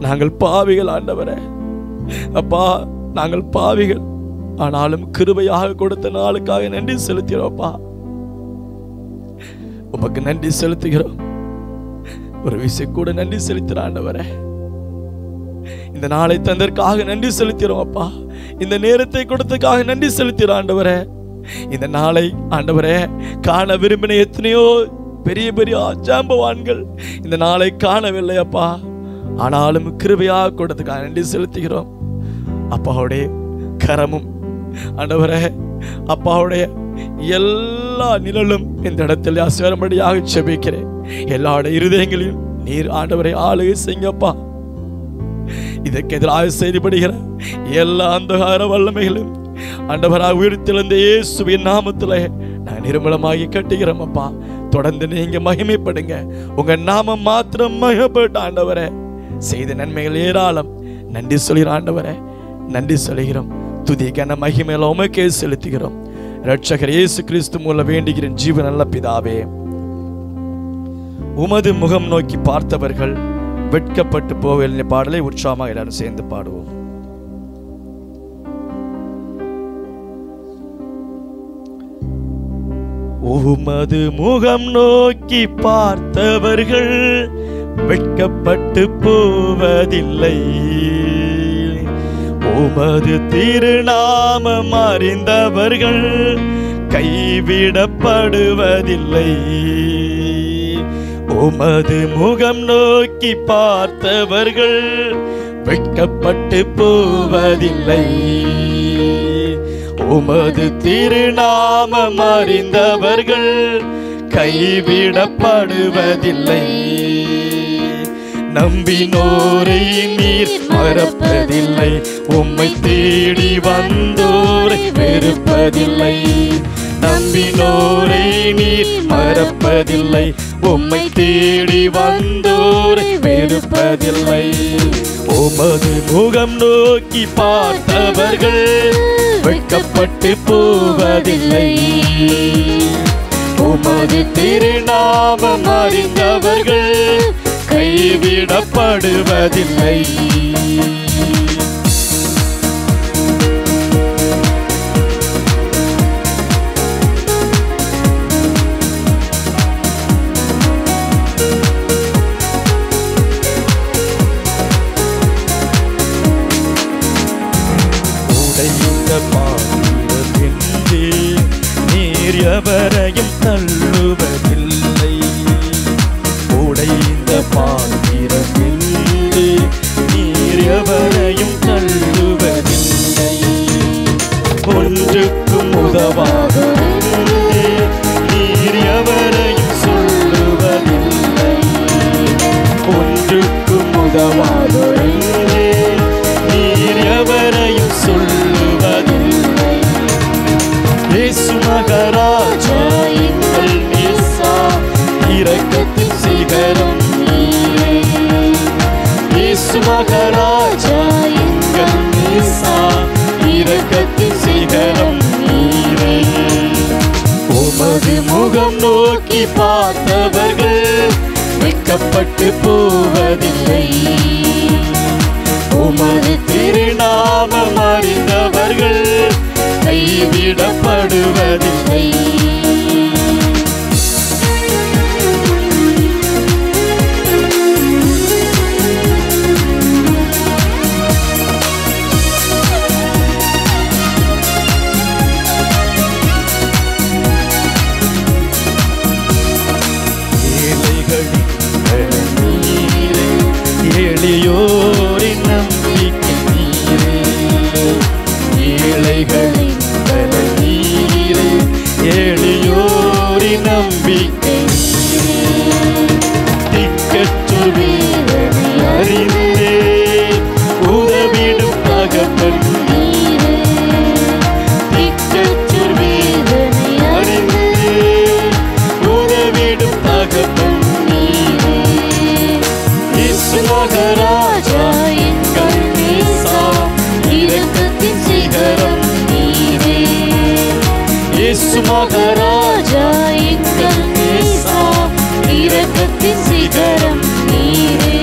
நாங்கள் பாவிகள் ஆண்டவரே. அப்பா, நாங்கள் பாவிகள், ஆனாலும் கிருபையாக கொடுத்த நாளுக்காக நன்றி செலுத்துகிறோம் அப்பா. உமக்கு நன்றி செலுத்துகிறோம். ஒரு விஷயம் கூட நன்றி செலுத்துற ஆண்டவரே. இந்த நாளை தந்தற்காக நன்றி செலுத்துகிறோம் அப்பா. இந்த நேரத்தை கொடுத்ததுக்காக நன்றி செலுத்துகிறோம் ஆண்டவரே. இந்த நாளை ஆண்டவரே காண விரும்பின எத்தனையோ பெரிய பெரிய ஜாம்பவான்கள் இந்த நாளை காணவில்லை அப்பா. ஆனாலும் கிருபையாக கொடுத்ததுக்காக நன்றி செலுத்துகிறோம். அப்பாவுடைய கரமும் ஆண்டவரே, அப்பாவுடைய எல்லா நிழலும் இந்த இடத்தில் அசுவரம்படியாக செபிக்கிறேன். எல்லாருடைய இருதயங்களையும் நீர் ஆண்டவரை ஆளுகை செய்யுங்கப்பா. இதற்கு எதிராக செய்திப்படுகிற எல்லா அந்தகார வல்லமைகளும் ஆண்டவராக உயிர்த்தெழுந்த இயேசுவின் நாமத்திலே நான் நிர்மலமாகி கட்டுகிறோம் அப்பா. தொடர்ந்து நீங்க மகிமைப்படுங்க. உங்க நாமம் மாத்திரம் மகிமைப்பட்ட ஆண்டவரே. செய்த நன்மைகள் ஏராளம். நன்றி சொல்கிற ஆண்டவரே, நன்றி சொல்கிறோம். துதிக்கான மகிமையில உமக்கே செலுத்துகிறோம். இரட்சகர் இயேசு கிறிஸ்து மூலம் வேண்டுகிறேன் ஜீவ நல்ல பிதாவே. உமது முகம் நோக்கி பார்த்தவர்கள் வெட்கப்பட்டு போவதில்லை பாடலை உற்சாகமாக எல்லாரும் சேர்ந்து பாடுவோம். உமது முகம் நோக்கி பார்த்தவர்கள் வெட்கப்பட்டு போவதில்லை. உமது திருநாமம் அறிந்தவர்கள் கைவிடப்படுவதில்லை. உமது முகம் நோக்கி பார்த்தவர்கள் வெட்கப்பட்டு போவதில்லை. உமது திருநாமம் அறிந்தவர்கள் கைவிடப்படுவதில்லை. நம்பினோரை நீர் மறப்பதில்லை. உம்மை தேடி வந்தோரை வெறுப்பதில்லை. நம்பினோரை நீர் மறப்பதில்லை. உம்மை தேடி வந்தோரை வெறுப்பதில்லை. உமது முகம் நோக்கி பார்த்தவர்கள் வெட்கப்பட்டு போவதில்லை. உமது திருநாமம் அறிந்தவர்கள் கைவிடப்படுவதில்லை. எவரையும் தள்ளுவதில்லை. உடைந்த பாத்திரம் என்று நீர் எவரையும் தள்ளுவதில்லை. ஒன்றுக்கும் உதவாதொன்று நீர் எவரையும் சொல்லுவதில்லை. ஒன்றுக்கும் உதவாதொன்று நீர் எவரையும் சொல்லுவதில்லை. இயேசு மகாராஜா எங்கள் நேசா இரக்கத்தின் சிகரம் நீரே. இயேசு மகாராஜா எங்கள் நேசா இரக்கத்தின் சிகரம் நீரே. உமது முகம் நோக்கி பார்த்தவர்கள் வெட்கப்பட்டு போவதில்லை. உமது திருநாமம் அறிந்தவர்கள் கைவிடப்படுவதில்லை. எளியோரின் நம்பிக்கை நீரே. ஏழைகளின் பல நீரே. எளியோரின் நம்பிக்கை திக்கற்றோர் வேதனை அறிந்தே உதவிடும் தகப்பன் நீரே. திக்கற்றோர் வேதனை அறிந்தே உதவிடும் தகப்பன் நீரே. இயேசு மகாராஜா எங்கள் நேசா இரக்கத்தின் சிகரம் நீரே. இயேசு மகாராஜா எங்கள் நேசா இரக்கத்தின் சிகரம் நீரே.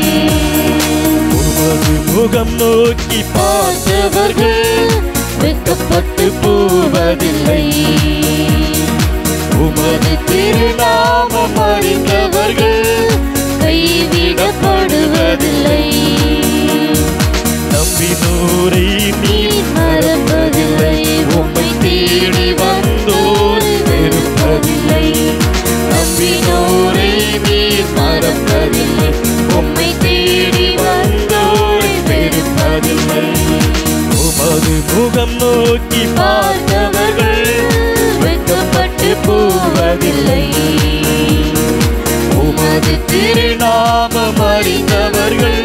உமது முகம் நோக்கி பார்த்தவர்கள் வெட்கப்பட்டு போவதில்லை. உமது திருநாமம் அறிந்தவர்கள் கைவிடப்படுவதில்லை. நம்பினோரை நீர் மறப்பதில்லை. உம்மை தேடி வந்தோரை வெறுப்பதில்லை. நம்பினோரை நீர் மறப்பதில்லை. உம்மை தேடி வந்தோரை வெறுப்பதில்லை. உமது முகம் நோக்கி பார்த்தவர்கள் வெட்கப்பட்டு போவதில்லை. உமது திருநாமம் அறிந்தவர்கள்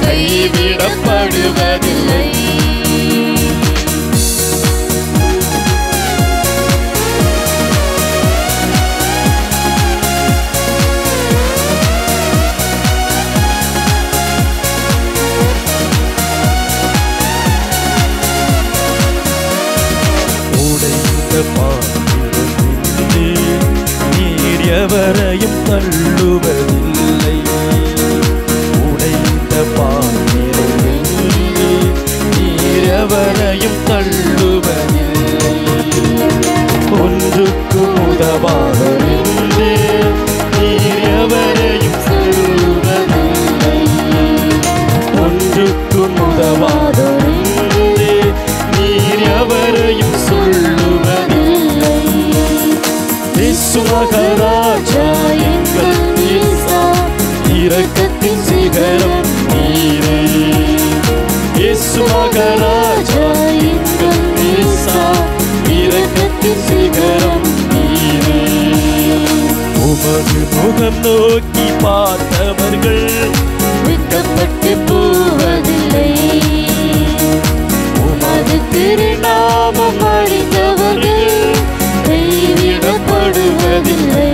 கைவிடப்படுவதில்லை. உடைந்த பாத்திரத்திலே நீர் எவரையும் தள்ளுவதில்லை. உடைந்த பாத்திரத்திலே நீர் எவரையும் தள்ளுவதில்லை. ஒன்றுக்கும் உதவாதொன்று நீர் எவரையும் சொல்லுவதில்லை. ஒன்றுக்கும் உதவாதொன்று நீர் எவரையும் சொல்லுவதில்லை. இயேசு மகாராஜா எங்கள் நேசா இரக்கத்தின் சிகரம் நீரே. இயேசு மகாராஜா எங்கள் நேசா இரக்கத்தின் சிகரம் நீரே. உமது முகம் நோக்கி பார்த்தவர்கள் வெட்கப்பட்டு போவதில்லை. உமது திருநாமம் அறிந்தவர்கள் கைவிடப்படுவதில்லை.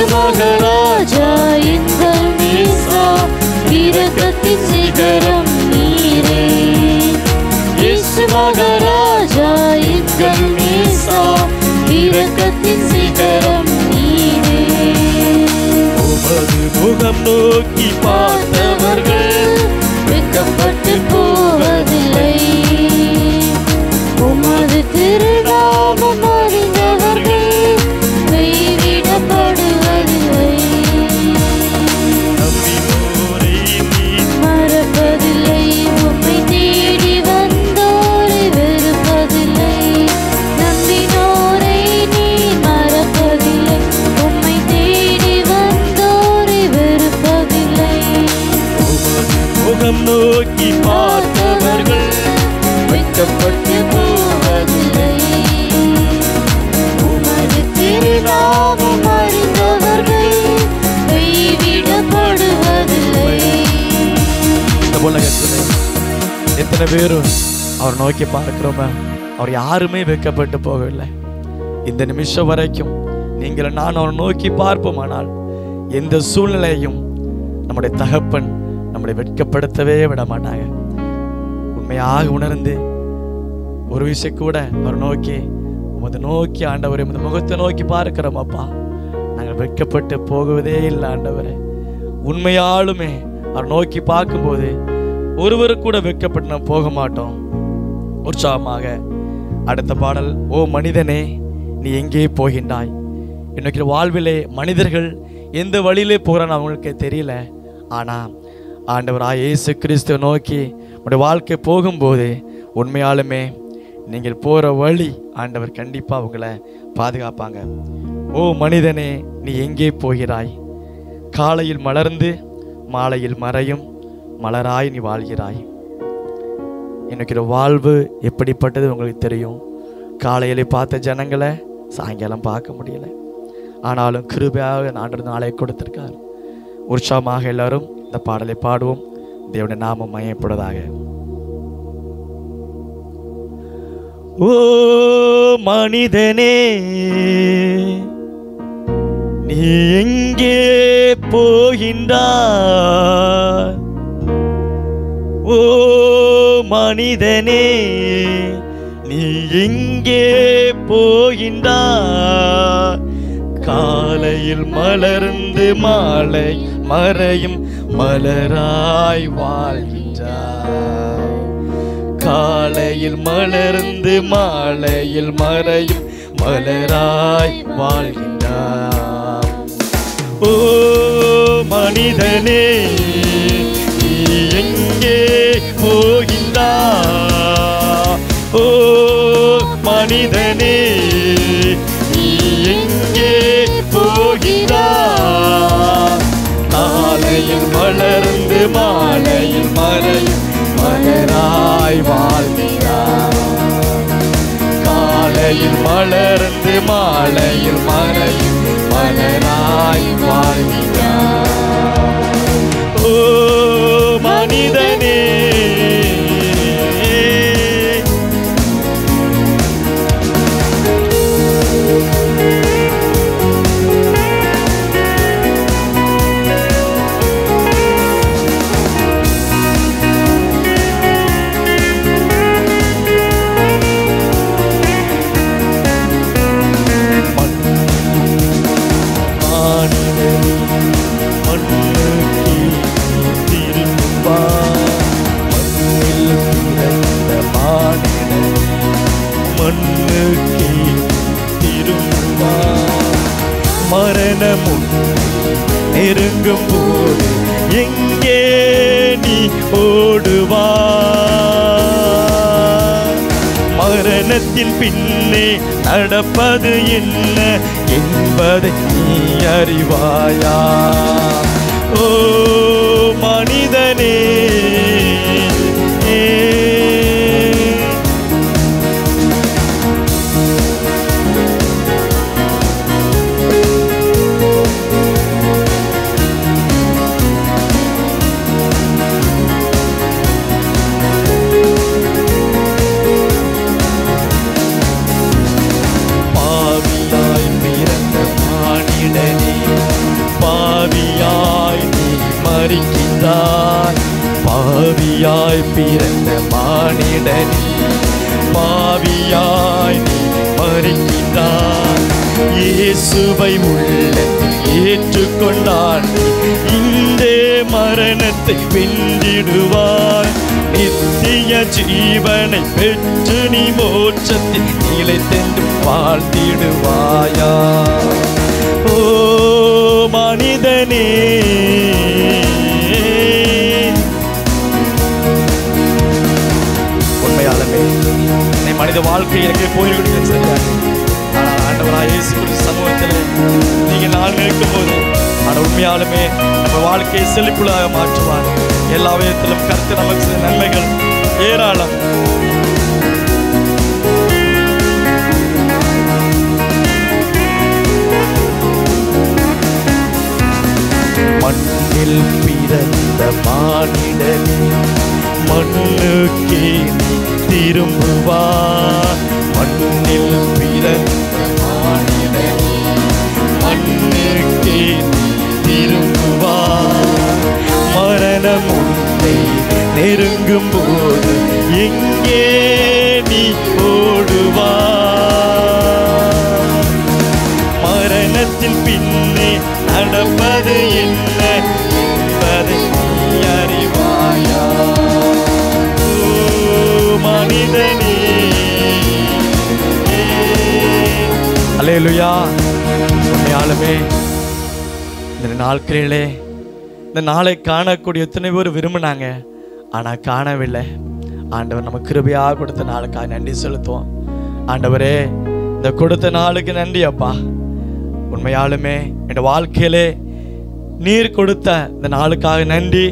இயேசு மகாராஜா எங்கள் நேசா இரக்கத்தின் சிகரம் நீரே. இயேசு மகாராஜா எங்கள் நேசா இரக்கத்தின் சிகரம் நீரே. உமது முகம் நோக்கி பார்த்தவர்கள் வெட்கப்பட்டு போவதில்லை. உமது திருநாமம் அறிந்தவர்கள் கைவிடப்படுவதில்லை. நம்பினோரை நீர் மறப்பதில்லை. உம்மை தேடி வந்தோரை வெறுப்பதில்லை. நம்பினோரை நீர் மறப்பதில்லை. உம்மை தேடி வந்தோரை வெறுப்பதில்லை. முகம் நோக்கி பார்த்தவர்கள் வெட்கப்பட்டு போவதில்லை. உமது திருநாமம் அறிந்தவர்கள் கைவிடப்படுவதில்லை. இந்த உலகத்தில் எத்தனை பேரும் அவர் நோக்கி பார்க்கிறோமா? அவர் யாருமே வெட்கப்பட்டு போகவில்லை. இந்த நிமிஷம் வரைக்கும் நீங்கள் நான் அவரை நோக்கி பார்ப்போமானால் எந்த சூழ்நிலையும் நம்முடைய தகப்பன் நம்மளை வெட்கப்படுத்தவே விட மாட்டாங்க. உண்மையாக உணர்ந்து ஒரு விஷயம் கூட அவர் நோக்கி உமது நோக்கி ஆண்டவரே உமது முகத்தை நோக்கி பார்க்கிறோம் அப்பா, நாங்கள் வெட்கப்பட்டு போகுவதே இல்லை ஆண்டவரே. உண்மையாலுமே அவர் நோக்கி பார்க்கும்போது ஒருவரு கூட வெட்கப்பட்டு நாம் போக மாட்டோம். உற்சாகமாக அடுத்த பாடல். ஓ மனிதனே நீ எங்கே போகின்றாய்? இன்னைக்கு வாழ்விலே மனிதர்கள் எந்த வழியிலே போகிறான்னு அவங்களுக்கு தெரியல. ஆனால் ஆண்டவராய் இயேசு கிறிஸ்துவை நோக்கி உங்களுடைய வாழ்க்கை போகும்போது உண்மையாலுமே நீங்கள் போகிற வழி ஆண்டவர் கண்டிப்பாக உங்களை பாதுகாப்பாங்க. ஓ மனிதனே நீ எங்கே போகிறாய்? காலையில் மலர்ந்து மாலையில் மறையும் மலராய் நீ வாழ்கிறாய். எனக்கு வாழ்வு எப்படிப்பட்டது உங்களுக்கு தெரியும். காலையிலே பார்த்த ஜனங்களை சாயங்காலம் பார்க்க முடியல. ஆனாலும் கிருபையாக ஆண்டவர் நாளை கொடுத்திருக்கார். உற்சாகமாக எல்லாரும் இந்த பாடலை பாடுவோம். தேவனுடைய நாமம் மகிமைப்படுவதாக. ஓ மனிதனே நீ எங்கே போகின்றாய்? ஓ மனிதனே நீ எங்கே போகின்றாய்? காலையில் மலர்ந்து மாலை மறையும் மலராய் வாழ்கின்றாய். காலையில் மலர்ந்து மாலையில் மறையும் மலராய் வாழ்கின்றாய். ஓ மனிதனே நீ எங்கே போகின்றாய்? ஓ மனிதனே நீ எங்கே போகிறாய்? காலையில் மலர்ந்து மாலையில் மறையும் மலராய் வாழ்கிறாய். காலையில் மலர்ந்து மாலையில் மறையும் மலராய் வாழ்கிறாய். ஓ மனிதனே மரணமும் நெருங்கும் போது எங்கே நீ ஓடுவாய்? மரணத்தின் பின்னே நடப்பது என்ன என்பதை நீ அறிவாயா? ஓ மனிதனே பாவியாய் பிறந்த மானிடனே மறிக்கின்றாய். பாவியாய் பிறந்த மானிடனே, பாவியாய் நீ மறிக்கின்றாய். இயேசுவை உள்ளத்தில் ஏற்றுக்கொண்டால் இந்த மரணத்தை வென்றிடுவாய். நித்திய ஜீவனை பெற்று நீ மோட்சத்தில் நிலைத்தென்று வாழ்ந்திடுவாயா. ஓ மனிதனே, உண்மையாலுமே நீ மனித வாழ்க்கை எனக்கு போய்விடுங்க சரியாக. ஆனால் ஆண்டவராக இயேசு கிறிஸ்து சமூகத்தில் நீங்கள் நான் நிற்கும் போது ஆனால் உண்மையாலுமே நம்ம வாழ்க்கையை செழிப்புள்ளாக மாற்றுவார். எல்லா விதத்திலும் கருத்து நமக்கு சில நன்மைகள் ஏராளம். மண்ணில் பிறந்த மானிடனே, மண்ணுக்கே நீ திரும்புவார். மண்ணில் பிறந்த மானிடனே, மண்ணுக்கே நீ திரும்புவார். மரணம் உன்னை நெருங்கும் போது எங்கே நீ ஓடுவார். மரணத்தின் பின்னே நடப்பது என்ன என்பதை நீ அறிவாயா. மனிதனே, அல்லேலூயா. உண்மையாலுமே இந்த நாட்களிலே இந்த நாளை காணக்கூடிய எத்தனை பேர் விரும்பினாங்க, ஆனால் காணவில்லை. ஆண்டவர் நம்ம கிருபையாக கொடுத்த நாளுக்காக நன்றி செலுத்துவோம். ஆண்டவரே, இந்த கொடுத்த நாளுக்கு நன்றி அப்பா. உண்மையாலுமே என் வாழ்க்கையிலே நீர் கொடுத்த இந்த நாளுக்காக நன்றி.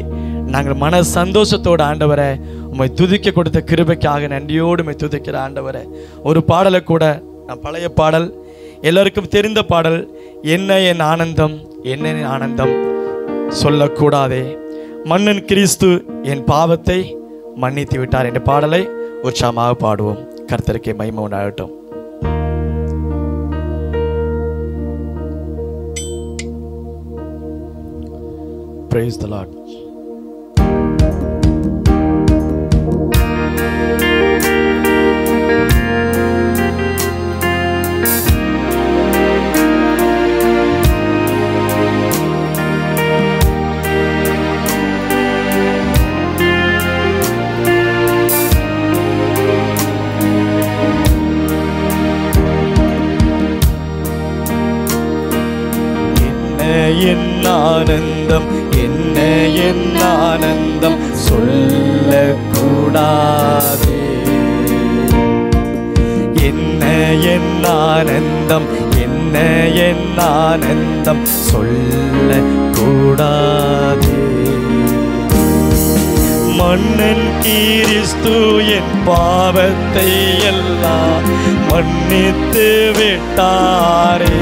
நாங்கள் மன சந்தோஷத்தோடு ஆண்டவரை உம்மை துதிக்க கொடுத்த கிருபைக்காக நன்றியோடு உம்மை துதிக்கிற ஆண்டவரை. ஒரு பாடலை கூட, நான் பழைய பாடல், எல்லாருக்கும் தெரிந்த பாடல், என்ன என் ஆனந்தம் என்ன என் ஆனந்தம் சொல்லக்கூடாதே, மன்னன் கிறிஸ்து என் பாவத்தை மன்னித்து விட்டார் என்ற பாடலை உற்சாகமாக பாடுவோம். கர்த்தருக்கே மகிமை உண்டாகட்டும். Praise the Lord. என் ஆனந்தம் என்ன என் ஆனந்தம் சொல்லக்கூடாதே. என்ன என் ஆனந்தம் என்ன என் ஆனந்தம் சொல்லக்கூடாதே. மன்னன் கிறிஸ்து என் பாவத்தை எல்லாம் மன்னித்து விட்டாரே.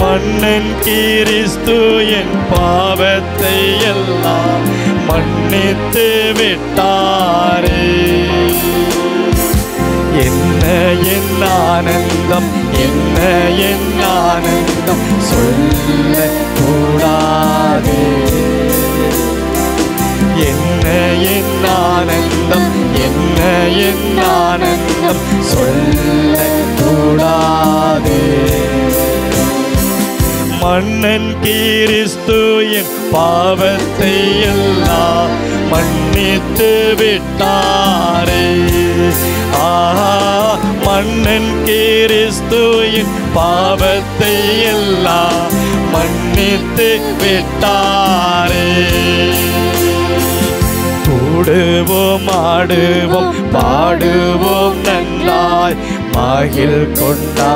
மன்னன் கிறிஸ்து என் பாவத்தை எல்லாம் மன்னித்து விட்டாரே. என்ன என் ஆனந்தம் என்ன என் ஆனந்தம் சொல்லக்கூடாதே. என்ன என் ஆனந்தம் என்ன என் ஆனந்தம் சொல்லக்கூடாதே. மன்னன் கிறிஸ்து என் பாவத்தை எல்லாம் மன்னித்து விட்டாரே. மன்னன் கிறிஸ்து என் பாவத்தை எல்லாம் மன்னித்து விட்டாரே. கூடுவோம் ஆடுவோம் பாடுவோம் நன்றாய் மகிழ் கொண்டாடுவோம்.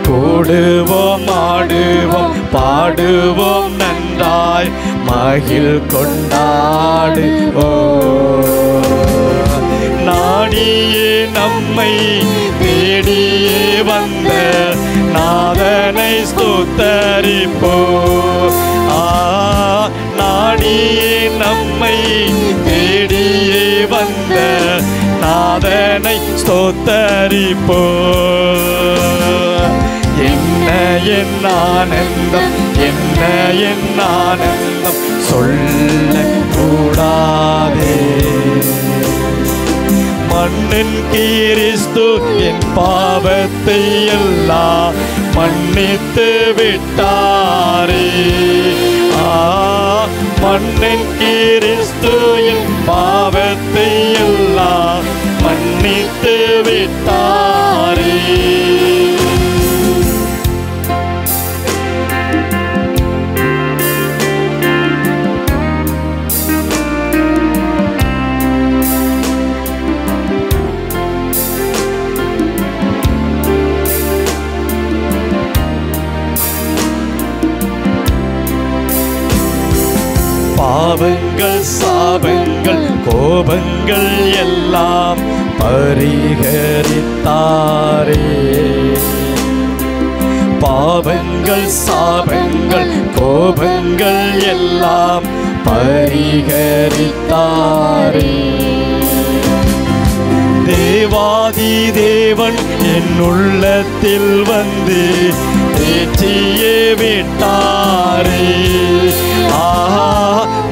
கூடுவோம் ஆடுவோம் பாடுவோம் நன்றாய் மகிழ் கொண்டாடுவோம். நாடியே நம்மை தேடியே வந்த நாதனை ஸ்தோத்தரிப்போம். நாடியே நம்மை தேடியே வந்த நாதனை ஸ்தோத்தரிப்போம். என்ன என் ஆனந்தம், என்ன என் ஆனந்தம் சொல்ல கூடாதே. மண்ணின் கிறிஸ்து என் பாவத்தை எல்லாம் மன்னித்து விட்டாரே. மண்ணின் கிறிஸ்து என் பாவத்தை எல்லாம் மன்னித்து விட்டாரே. பாவங்கள் சாபங்கள் கோபங்கள் எல்லாம் பரிகரித்தாரே. பாவங்கள் சாபங்கள் கோபங்கள் எல்லாம் பரிகரித்தாரே. தேவாதி தேவன் என் உள்ளத்தில் வந்து தேற்றியே விட்டாரே.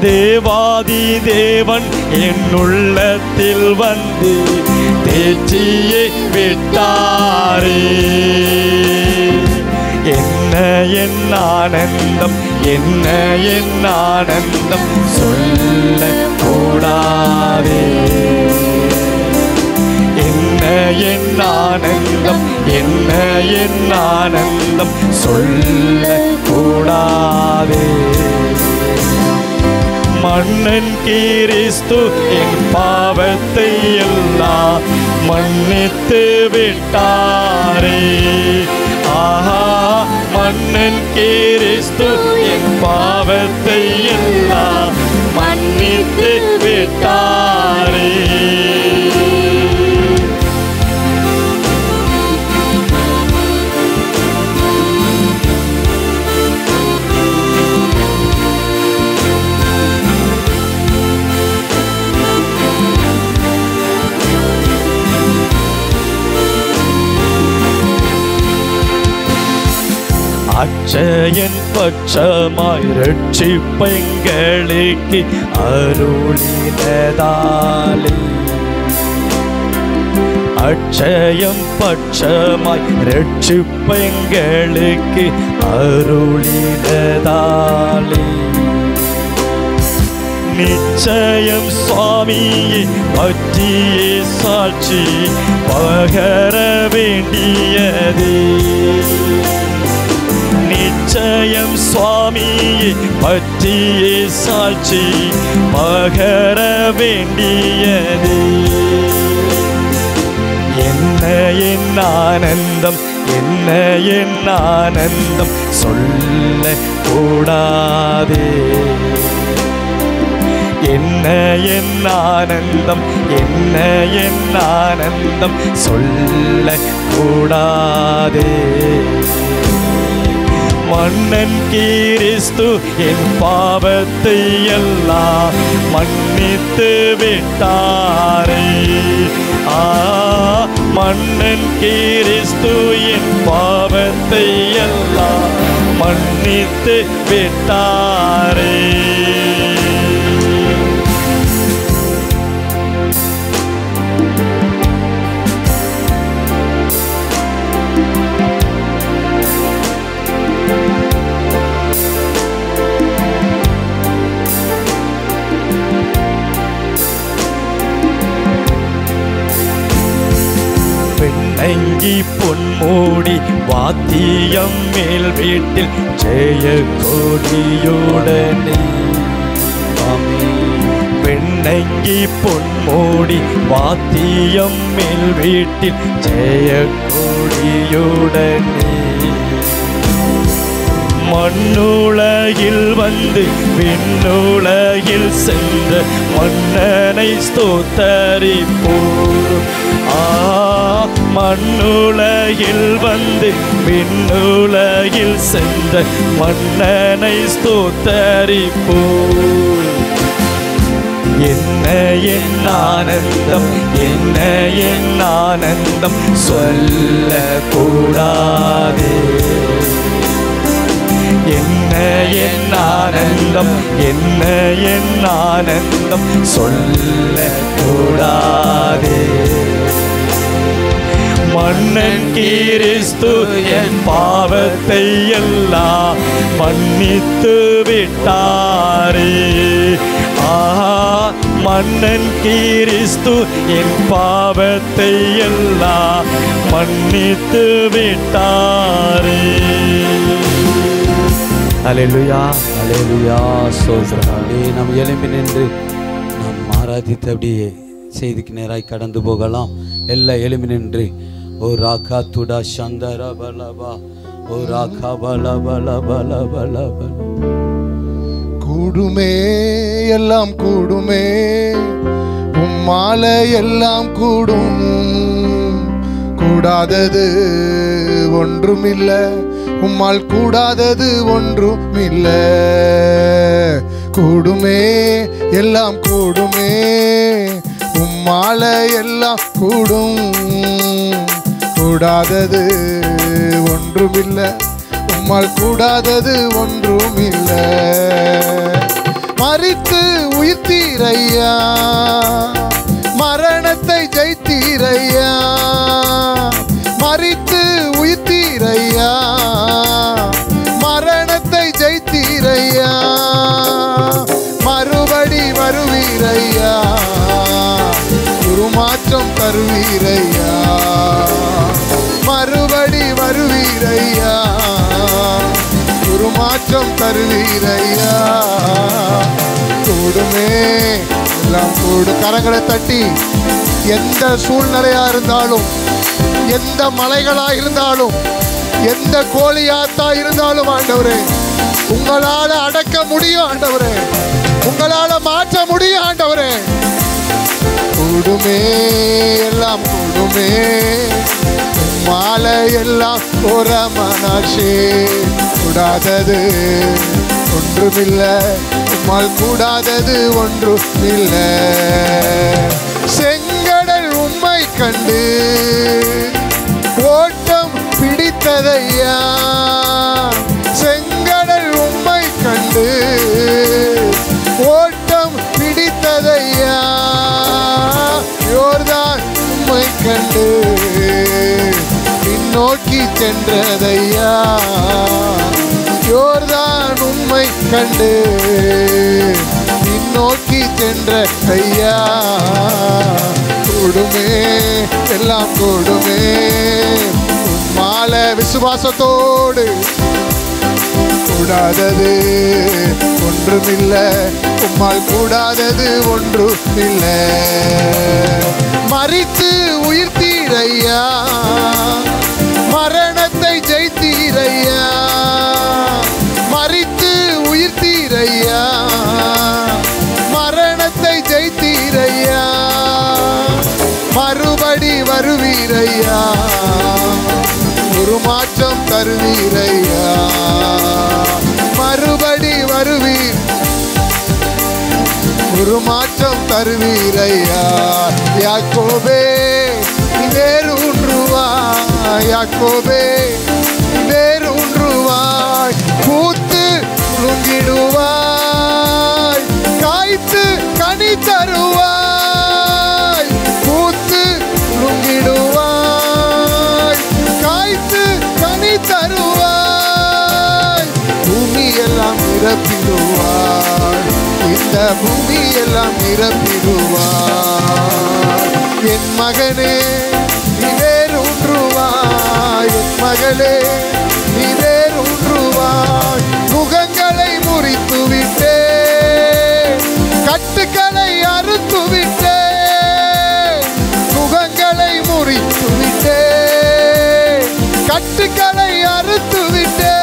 தேவாதி தேவன் என் உள்ளத்தில் வந்து தேற்றியே விட்டாரே. என்ன என் ஆனந்தம், என்ன என் ஆனந்தம் சொல்ல கூடாதே. என்ன என் ஆனந்தம், என்ன என் ஆனந்தம் சொல்ல கூடாதே. மன்னன் கிறிஸ்து என் பாவத்தை எல்லாம் மன்னித்து விட்டாரே. மன்னன் கிறிஸ்து என் பாவத்தை எல்லாம் மன்னித்து விட்டாரே. அச்சயன் பட்சமாய் ரட்சிப்பெங்களுக்கு அருளினதாலே. அச்சயம் பட்சமாய் ரட்சிப்பெங்களுக்கு அருளினதாலே. நிச்சயம் சுவாமியை பற்றியே சாட்சி பகர வேண்டியதே. நிச்சயம் சுவாமியை பற்றியே சாட்சி பகர வேண்டியதே. என்ன என் ஆனந்தம், என்ன என் ஆனந்தம் சொல்ல கூடாதே. என்ன என் ஆனந்தம், என்ன என் ஆனந்தம் சொல்ல கூடாதே. மன்னன் கிறிஸ்து என் பாவத்தை எல்லாம் மன்னித்து விட்டாரே. மன்னன் கிறிஸ்து என் பாவத்தை எல்லாம் மன்னித்து விட்டாரே. பெண்ணங்கி பொன்மூடி வாத்தியம் மேல் வீட்டில் ஜெய கொடியுடனே. பெண்ணங்கி பொன்மூடி வாத்தியம் மேல் வீட்டில் ஜெய கொடியுடனே. மண்ணுலகில் வந்து விண்ணுலகில் சென்ற மன்னனை ஸ்தோத்தரிப்போம். மண்ணுலகில் வந்து விண்ணுலகில் சென்ற மன்னனை ஸ்தோத்தரிப்போம். என்ன என் ஆனந்தம், என்ன என் ஆனந்தம் சொல்ல கூடாதே. என் ஆனந்தம், என்ன என் ஆனந்தம் சொல்ல கூடாதே. மன்னன் கிறிஸ்து என் பாவத்தை எல்லாம் மன்னித்து விட்டாரே. மன்னன் கிறிஸ்து என் பாவத்தை எல்லாம் மன்னித்து விட்டாரே. அல்லேலூயா, அல்லேலூயா, ஸ்தோத்திரம். நாம் எழும்பி நின்று நாம் ஆராதித்து அப்படியே செய்திக்கு நேராய் கடந்து போகலாம். எல்லாம் எழும்பி நின்று ஓ ராகா துடா சந்தர பலபா, ஓ ராகா பல பல பல பல பல. கூடுமே எல்லாம் கூடுமே, உம்மால எல்லாம் கூடும், கூடாதது ஒன்றுமில்ல, உம்மால் கூடாதது ஒன்றுமில்ல. கூடுமே எல்லாம் கூடுமே, உம்மால எல்லாம் கூடும், கூடாதது ஒன்றுமில்ல, உம்மால் கூடாதது ஒன்றுமில்ல. மரித்து உயிர்த்தீரையா, மரணத்தை ஜெயித்தீரையா, மரித்து உயிர்த்தீரையா, மரணத்தை ஜெயித்தீரையா, மறுபடி வருவீரையா, உருமாற்றம் தருவீரையா, மறுபடி வருவீரையா, உருமாற்றம் தருவீரையா. கூடுமே எல்லாம் கூடு. கரங்களை தட்டி எந்த சூழ்நிலையா இருந்தாலும், எந்த மலைகளா இருந்தாலும், எந்த கோழியாத்தா இருந்தாலும் ஆண்டவரே உங்களால அடக்க முடியும் ஆண்டவரே, உங்களால மாற்ற முடியும் ஆண்டவரே. கூடுமே எல்லாம் கூடுமே, மாலை எல்லாம் ஒரு மனாஷே, கூடாதது ஒன்றுமில்லை, உம்மால் கூடாதது ஒன்றுமில்லை. செங்கடல் உம்மை கண்டு ஓட்டம் பிடித்ததையா, செங்கடல் உம்மை கண்டு ஓட்டம் பிடித்ததையா, யோர்தான் உம்மை கண்டு பின்னோக்கி சென்றதையா, யோர்தான் உம்மை கண்டு பின்னோக்கி சென்ற ஐயா. கூடுமே எல்லாம் கூடுமே, மாலை விசுவாசத்தோடு, கூடாதது ஒன்றுமில்லை, உம்மால் கூடாதது ஒன்றுமில்லை. மரித்து உயிர்த்தீரையா, மரணத்தை ஜெயித்தீரையா, மரித்து உயிர்த்தீரையா, மரணத்தை ஜெயித்தீரையா, மறுபடி வருவீரையா, உருமாற்றம் தருவீரையா, மறுபடி வருவீர், உருமாற்றம் தருவீரையா. யாக்கோபே வேரூன்றுவாய், யாக்கோபே வேரூன்றுவாய், பூத்து குலுங்கிடுவாய், காய்த்து கனி தருவாய், பூத்து குலுங்கிடுவாய், காய்த்து கனி தருவாய், பூமியெல்லாம் நிரப்பிடுவாய், இந்த பூமியெல்லாம் நிரப்பிடுவாய். என் மகனே நீ வேரூன்றுவாய், என் மகளே நீ வேரூன்றுவாய். முகங்களை முறித்து விட்டே, கட்டுக்களை அறுத்து விட்டே, முகங்களை முறித்து விட்டே, கட்டுக்களை அறுத்து விட்டே.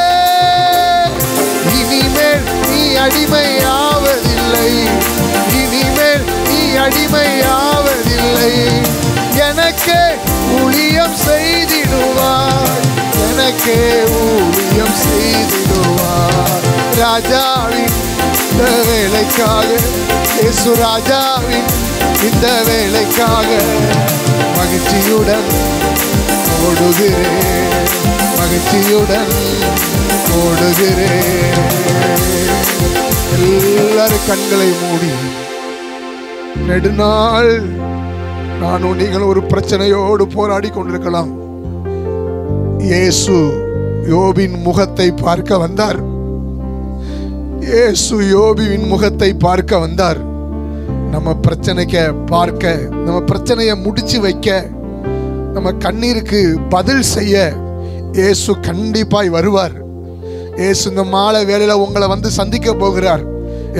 இனிமேல் நீ அடிமையாவதில்லை, இனிமேல் நீ அடிமையாவதில்லை. எனக்கே ஊழியம் செய்திடுவார், எனக்கே ஊழியம் செய்திடுவார். ராஜாவின் இந்த வேலைக்காக, இயேசு ராஜாவின் இந்த வேலைக்காக மகிழ்ச்சியுடன் ஓடுகிறேன், மகிழ்ச்சியுடன் ஓடுகிறேன். எல்லாரும் கண்களை மூடி, நெடுநாள் நானும் நீங்கள் ஒரு பிரச்சனையோடு போராடி கொண்டிருக்கலாம். இயேசு யோபின் முகத்தை பார்க்க வந்தார். இயேசு யோபின் முகத்தை பார்க்க வந்தார். நம்ம பிரச்சனைக்கு பார்க்க, நம்ம பிரச்சனையை முடிச்சு வைக்க, நம்ம கண்ணீருக்கு பதில் செய்ய இயேசு கண்டிப்பாய் வருவார். இயேசு இந்த மாலை வேளையில உங்களை வந்து சந்திக்க போகிறார்.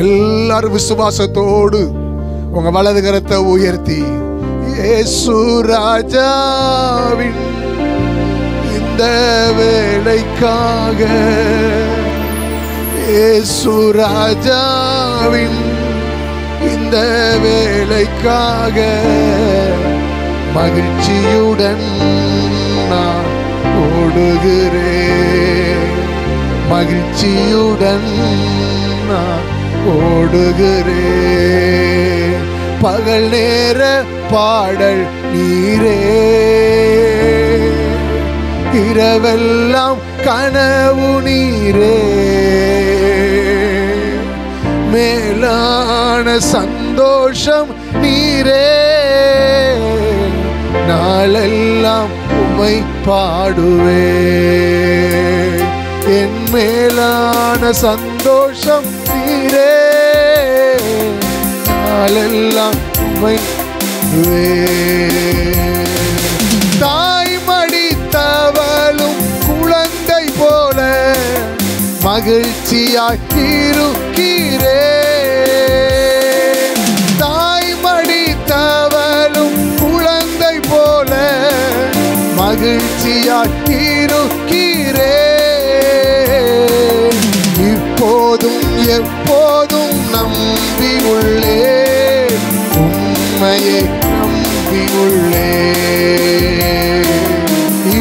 எல்லாரும் விசுவாசத்தோடு உங்க வலது கரத்தை உயர்த்தி, இயேசு ராஜாவின் இந்த வேளைக்காக, இயேசு ராஜாவின் இந்த வேளைக்காக மகிழ்ச்சியுடன் நான் ஓடுகிறேன். மகிழ்ச்சியுடன் நான் ஓடுகிறேன். பகல் நேர பாடல் நீரே, இரவெல்லாம் கனவு நீரே, மேலான சந்தோஷம் நீரே, நாளெல்லாம் உம்மை பாடுவே. என் மேலான சந்தோஷம் நீரே, நாளெல்லாம் உம்மை பாடுவே. தாய் மடித்தவளும் குழந்தை போல மகிழ்ச்சியாய் இருக்கிறே. தாய் மடித்தவளும் குழந்தை போல மகிழ்ச்சியாய் இருக்கிறே. இப்போதும் எப்போதும் நம்பி உள்ளே, உண்மையை நம்பி உள்ளே.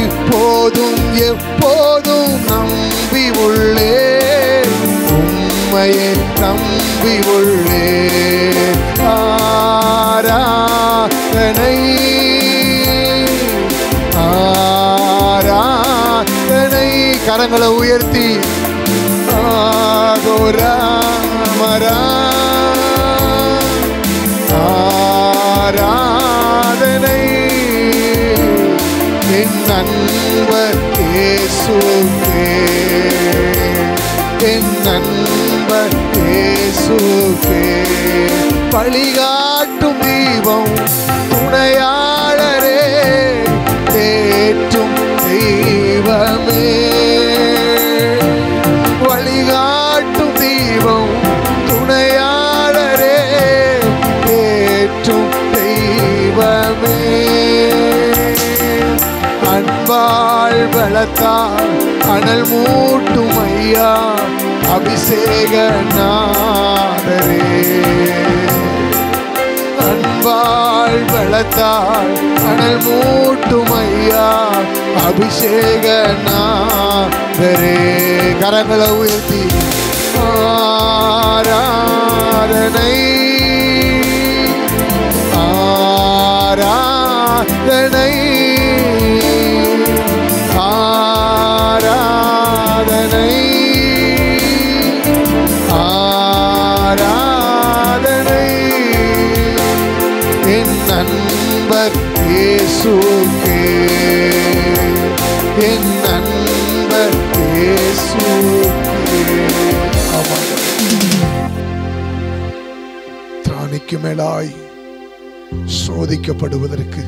இப்போதும் எப்போதும் நம்பி உள்ளே, உண்மையை நம்பி உள்ளே. ஆராதனை ஆராதனை, கரங்களை உயர்த்தி ஆதோராமரா ஆராதனை. என் நண்பர் இயேசுவே, என் நண்பர் இயேசுவே, வழிகாட்டும் தீபம் துணையாளரே, தேற்றும் தெய்வமே. வழிகாட்டும் தீபம் துணையாளரே, தேற்றும் தெய்வமே. அன்பால் பலத்தால் அனல் மூட்டும் ஐயா, அபிஷேக நாதரே. அன்பால் பலத்தால் அனல் மூட்டும் ஐயா, அபிஷேக நாதரே. கரங்களை உயர்த்தி ஆராதனை ஆராதனை ஆராதனை ஆராதனை. என் நண்பர் இயேசுவே, என் நண்பர் இயேசுவே. திராணிக்கு மேலாய் சோதிக்கப்படுவதற்கு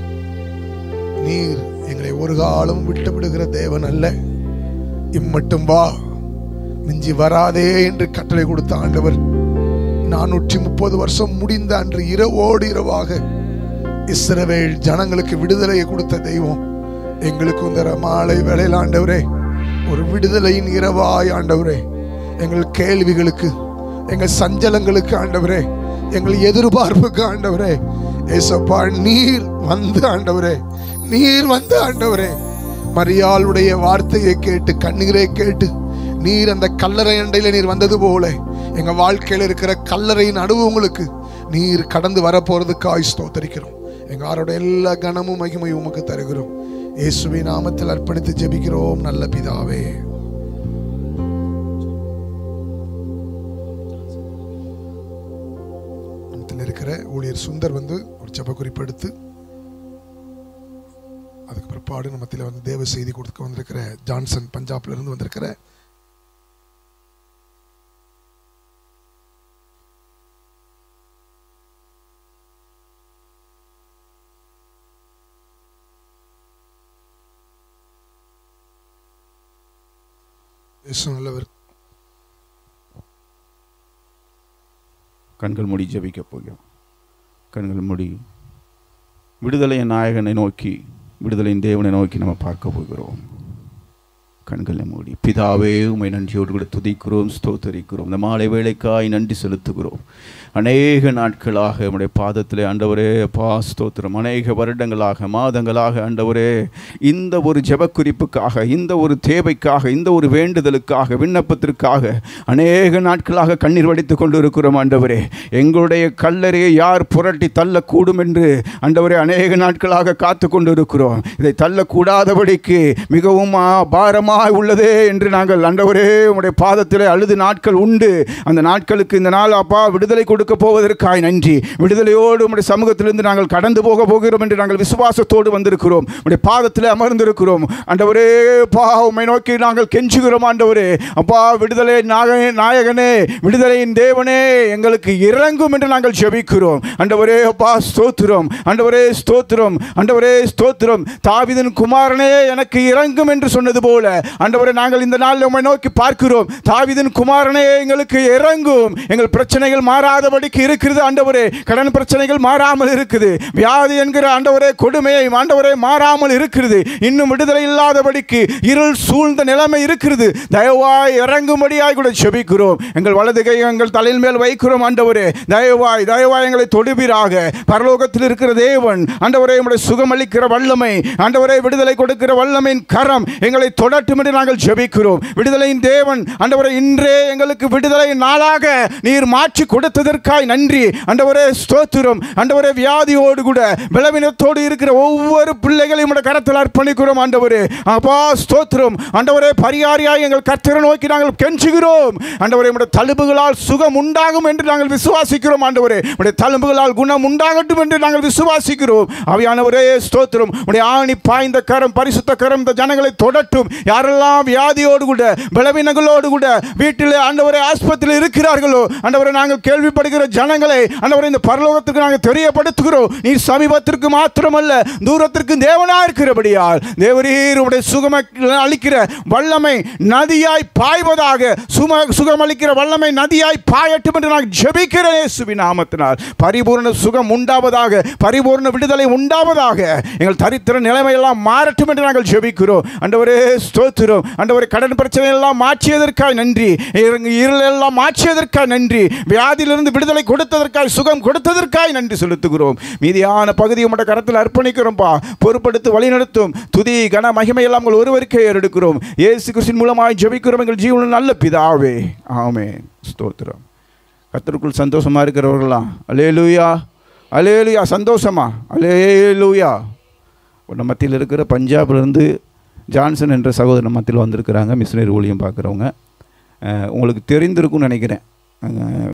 நீர் எங்களை ஒரு காலம் விட்டு விடுகிற தேவன் அல்ல. இம்மட்டும் வா, மிஞ்சி வராதே என்று கட்டளை கொடுத்த ஆண்டவர் 430 வருஷம் முடிந்த அன்று இரவோடு இரவாக இஸ்ரவேல் ஜனங்களுக்கு விடுதலையை கொடுத்த தெய்வம் எங்களுக்கு இந்த மாலை வேளையில் ஆண்டவரே ஒரு விடுதலையின் இரவாய் ஆண்டவரே, எங்கள் கேள்விகளுக்கு, எங்கள் சஞ்சலங்களுக்கு ஆண்டவரே, எங்கள் எதிர்பார்ப்புக்கு ஆண்டவரே, ஏசப்பா நீர் வந்து ஆண்டவரே, நீர் வந்து ஆண்டவரே, மரியாளுடைய வார்த்தையை கேட்டு கண்ணீரை கேட்டு நீர் அந்த கல்லறை அண்டையில நீர் வந்தது போல எங்க வாழ்க்கையில் இருக்கிற கல்லறையின் அனுபவங்களுக்கு நீர் கடந்து வரப்போறதுக்காய் ஸ்தோத்திரிக்கிறோம். எங்க ஆரோட எல்லா கனமும் மகிமையும் உமக்கு தருகிறோம். இயேசுவின் நாமத்தில் அர்ப்பணித்து ஜெபிக்கிறோம் நல்ல பிதாவே. இருக்கிற ஊழியர் சுந்தர் ஒரு ஜெப குறிப்பு எடுத்து அதுக்கு பிற்பாடு நம்மத்தில் தேவ செய்தி கொடுக்க வந்திருக்கிற ஜான்சன் பஞ்சாப்ல இருந்து வந்திருக்கிற நல்லவர். கண்கள் மூடி ஜெபிக்க போகிறோம். கண்கள் மூடி விடுதலையின் நாயகனை நோக்கி, விடுதலையின் தேவனை நோக்கி நம்ம பார்க்க போகிறோம். கண்களை மூடி. பிதாவே, உம்மை நன்றியோடு கூட துதிக்கிறோம், ஸ்தோத்தரிக்கிறோம். இந்த மாலை வேளைக்காய் நன்றி செலுத்துகிறோம். அநேக நாட்களாக உம்முடைய பாதத்திலே ஆண்டவரே அப்பா ஸ்தோத்திரம். அநேக வருடங்களாக, மாதங்களாக ஆண்டவரே இந்த ஒரு ஜெபக்குறிப்புக்காக, இந்த ஒரு தேவைக்காக, இந்த ஒரு வேண்டுதலுக்காக, விண்ணப்பத்திற்காக அநேக நாட்களாக கண்ணீர் வடித்து கொண்டு இருக்கிறோம் ஆண்டவரே. எங்களுடைய கல்லறையை யார் புரட்டி தள்ளக்கூடும் என்று ஆண்டவரே அநேக நாட்களாக காத்து கொண்டு இருக்கிறோம். இதை தள்ளக்கூடாதபடிக்கு மிகவும் பாரமாக உள்ளதே என்று நாங்கள் ஆண்டவரே உம்முடைய பாதத்திலே அழுது நாட்கள் உண்டு. அந்த நாட்களுக்கு இந்த நாள் அப்பா விடுதலை கொடுக்க போவதற்காய் நன்றி. விடுதலையோடு உம்முடைய சமூகத்திலிருந்து நாங்கள் கடந்து போக போகிறோம் என்று நாங்கள் விசுவாசத்தோடு வந்திருக்கிறோம். உம்முடைய பாதத்திலே அமர்ந்திருக்கிறோம் ஆண்டவரே. அப்பா உம்மை நோக்கி நாங்கள் கெஞ்சுகிறோம் ஆண்டவரே. அப்பா விடுதலை நாயகனே, விடுதலையின் தேவனே, எங்களுக்கு இறங்கும் என்று நாங்கள் ஜெபிக்கிறோம் ஆண்டவரே. அப்பா ஸ்தோத்திரம் ஆண்டவரே, ஸ்தோத்திரம் ஆண்டவரே, ஸ்தோத்திரம். தாவீதின் குமாரனே எனக்கு இறங்கும் என்று சொன்னது போல ஆண்டவரே நாங்கள் இந்த நாளில் உம்மை நோக்கி பார்க்கிறோம். தாவீதின் குமாரனே எங்களுக்கு இறங்கும். எங்கள் பிரச்சனைகள் மாறாதபடிக்கு இருக்கிறது ஆண்டவரே. கடன் பிரச்சனைகள் மாறாமல் இருக்குது. வியாதி என்கிற ஆண்டவரே கொடுமையை ஆண்டவரே மாறாமல் இருக்கிறது. இன்னும் விடுதலை இல்லாதபடிக்கு இருள் சூழ்ந்த நிலைமை இருக்கிறது. தயவாய் இறங்கும்படியாய் கூட ஜெபிக்கிறோம். எங்கள் வலது கை எங்கள் தலையின் மேல் வைக்கிறோம் ஆண்டவரே. தயவாய் தயவாய் எங்களை தொடுவீராக. பரலோகத்தில் இருக்கிற தேவன் ஆண்டவரே உம்முடைய சுகமளிக்கிற வல்லமை ஆண்டவரே, விடுதலை கொடுக்கிற வல்லமையின் கரம் எங்களை தொடட்டும் என்று நாங்கள் ஜெபிக்கிறோம். விடுதலையின் தேவன் ஆண்டவரே இன்றே எங்களுக்கு விடுதலை நாளாக நீர் மாற்றி கொடுத்ததற்காய் நன்றி ஆண்டவரே. ஸ்தோத்திரம் ஆண்டவரே. வியாதியோடு கூட பலவீனத்தோடு இருக்கிற ஒவ்வொரு பிள்ளைகளையும் உம்முடைய கரத்தில் அர்ப்பணிக்கிறோம் ஆண்டவரே. அப்பா ஸ்தோத்திரம் ஆண்டவரே. பரிகாரியாய் எங்கள் கர்த்தரை நோக்கி நாங்கள் கெஞ்சுகிறோம் ஆண்டவரே. உம்முடைய தழும்புகளால் சுகம் உண்டாகும் என்று நாங்கள் விசுவாசிக்கிறோம் ஆண்டவரே. உம்முடைய தழும்புகளால் குணம் உண்டாகட்டும் என்று நாங்கள் விசுவாசிக்கிறோம். ஆவியானவரே ஸ்தோத்திரம். உம்முடைய ஆணி பாய்ந்த கரம், பரிசுத்த கரம் இந்த ஜனங்களை தொடட்டும். யாரெல்லாம் வியாதியோடு கூட பலவீனங்களோடு கூட வீட்டிலே ஆண்டவரே ஆஸ்பத்திரியில் இருக்கிறார்களோ ஆண்டவரே, நாங்கள் கேள்விப்படுகிற ஜனங்களை ஆண்டவரே இந்த பரலோகத்துக்கு நாங்கள் தெரியப்படுத்துகிறோம். நீ சமீபத்திற்கு மாத்திரமல்ல தூரத்திற்கு தேவனாய் இருக்கிறபடியால் தேவரீர் உடைய சுகம் அளிக்கிற வல்லமை நதியாய் பாய்வதாக, சுகமளிக்கிற வல்லமை நதியாய் பாயட்டும் என்று நான் ஜெபிக்கிறேன் இயேசுவின் நாமத்தினால். பரிபூர்ண சுகம் உண்டாவதாக, பரிபூர்ண விடுதலை உண்டாவதாக. எங்கள் தரித்திர நிலைமையெல்லாம் மாறட்டும் என்று நாங்கள் ஜெபிக்கிறோம் ஆண்டவரே. ஸ்தோத்திரம் ஆண்டவரே. கடன் பிரச்சனை எல்லாம் மாற்றியதற்காய் நன்றி. இருள் எல்லாம் மாற்றியதற்காய் நன்றி. வியாதியிலிருந்து விடுதலை கொடுத்ததற்காய், சுகம் கொடுத்ததற்காய் நன்றி செலுத்துகிறோம். மீதியான பகுதியை உம்முடைய கரத்தில் அர்ப்பணிக்கிறோம்பா. பொறுப்படுத்தி வழிநடத்தும். துதி கன மகிமை எல்லாம் உங்கள் ஒருவருக்கே ஏறெடுக்கிறோம். இயேசு கிறிஸ்துவின் மூலமாய் ஜெபிக்கிறோம் எங்கள் ஜீவனில் நல்ல பிதாவே, ஆமென். ஸ்தோத்திரம். கர்த்தருக்குள் சந்தோஷமா இருக்கிறவர்களா அல்லேலூயா, அல்லேலூயா. சந்தோஷமா அல்லேலூயா. நம்ம மத்தியில் இருக்கிற பஞ்சாப்லேருந்து ஜான்சன் என்ற சகோதரன் மத்தியில் வந்திருக்கிறாங்க. மிஷினரி ஊழியம் பார்க்குறவங்க. உங்களுக்கு தெரிந்திருக்கும்னு நினைக்கிறேன்.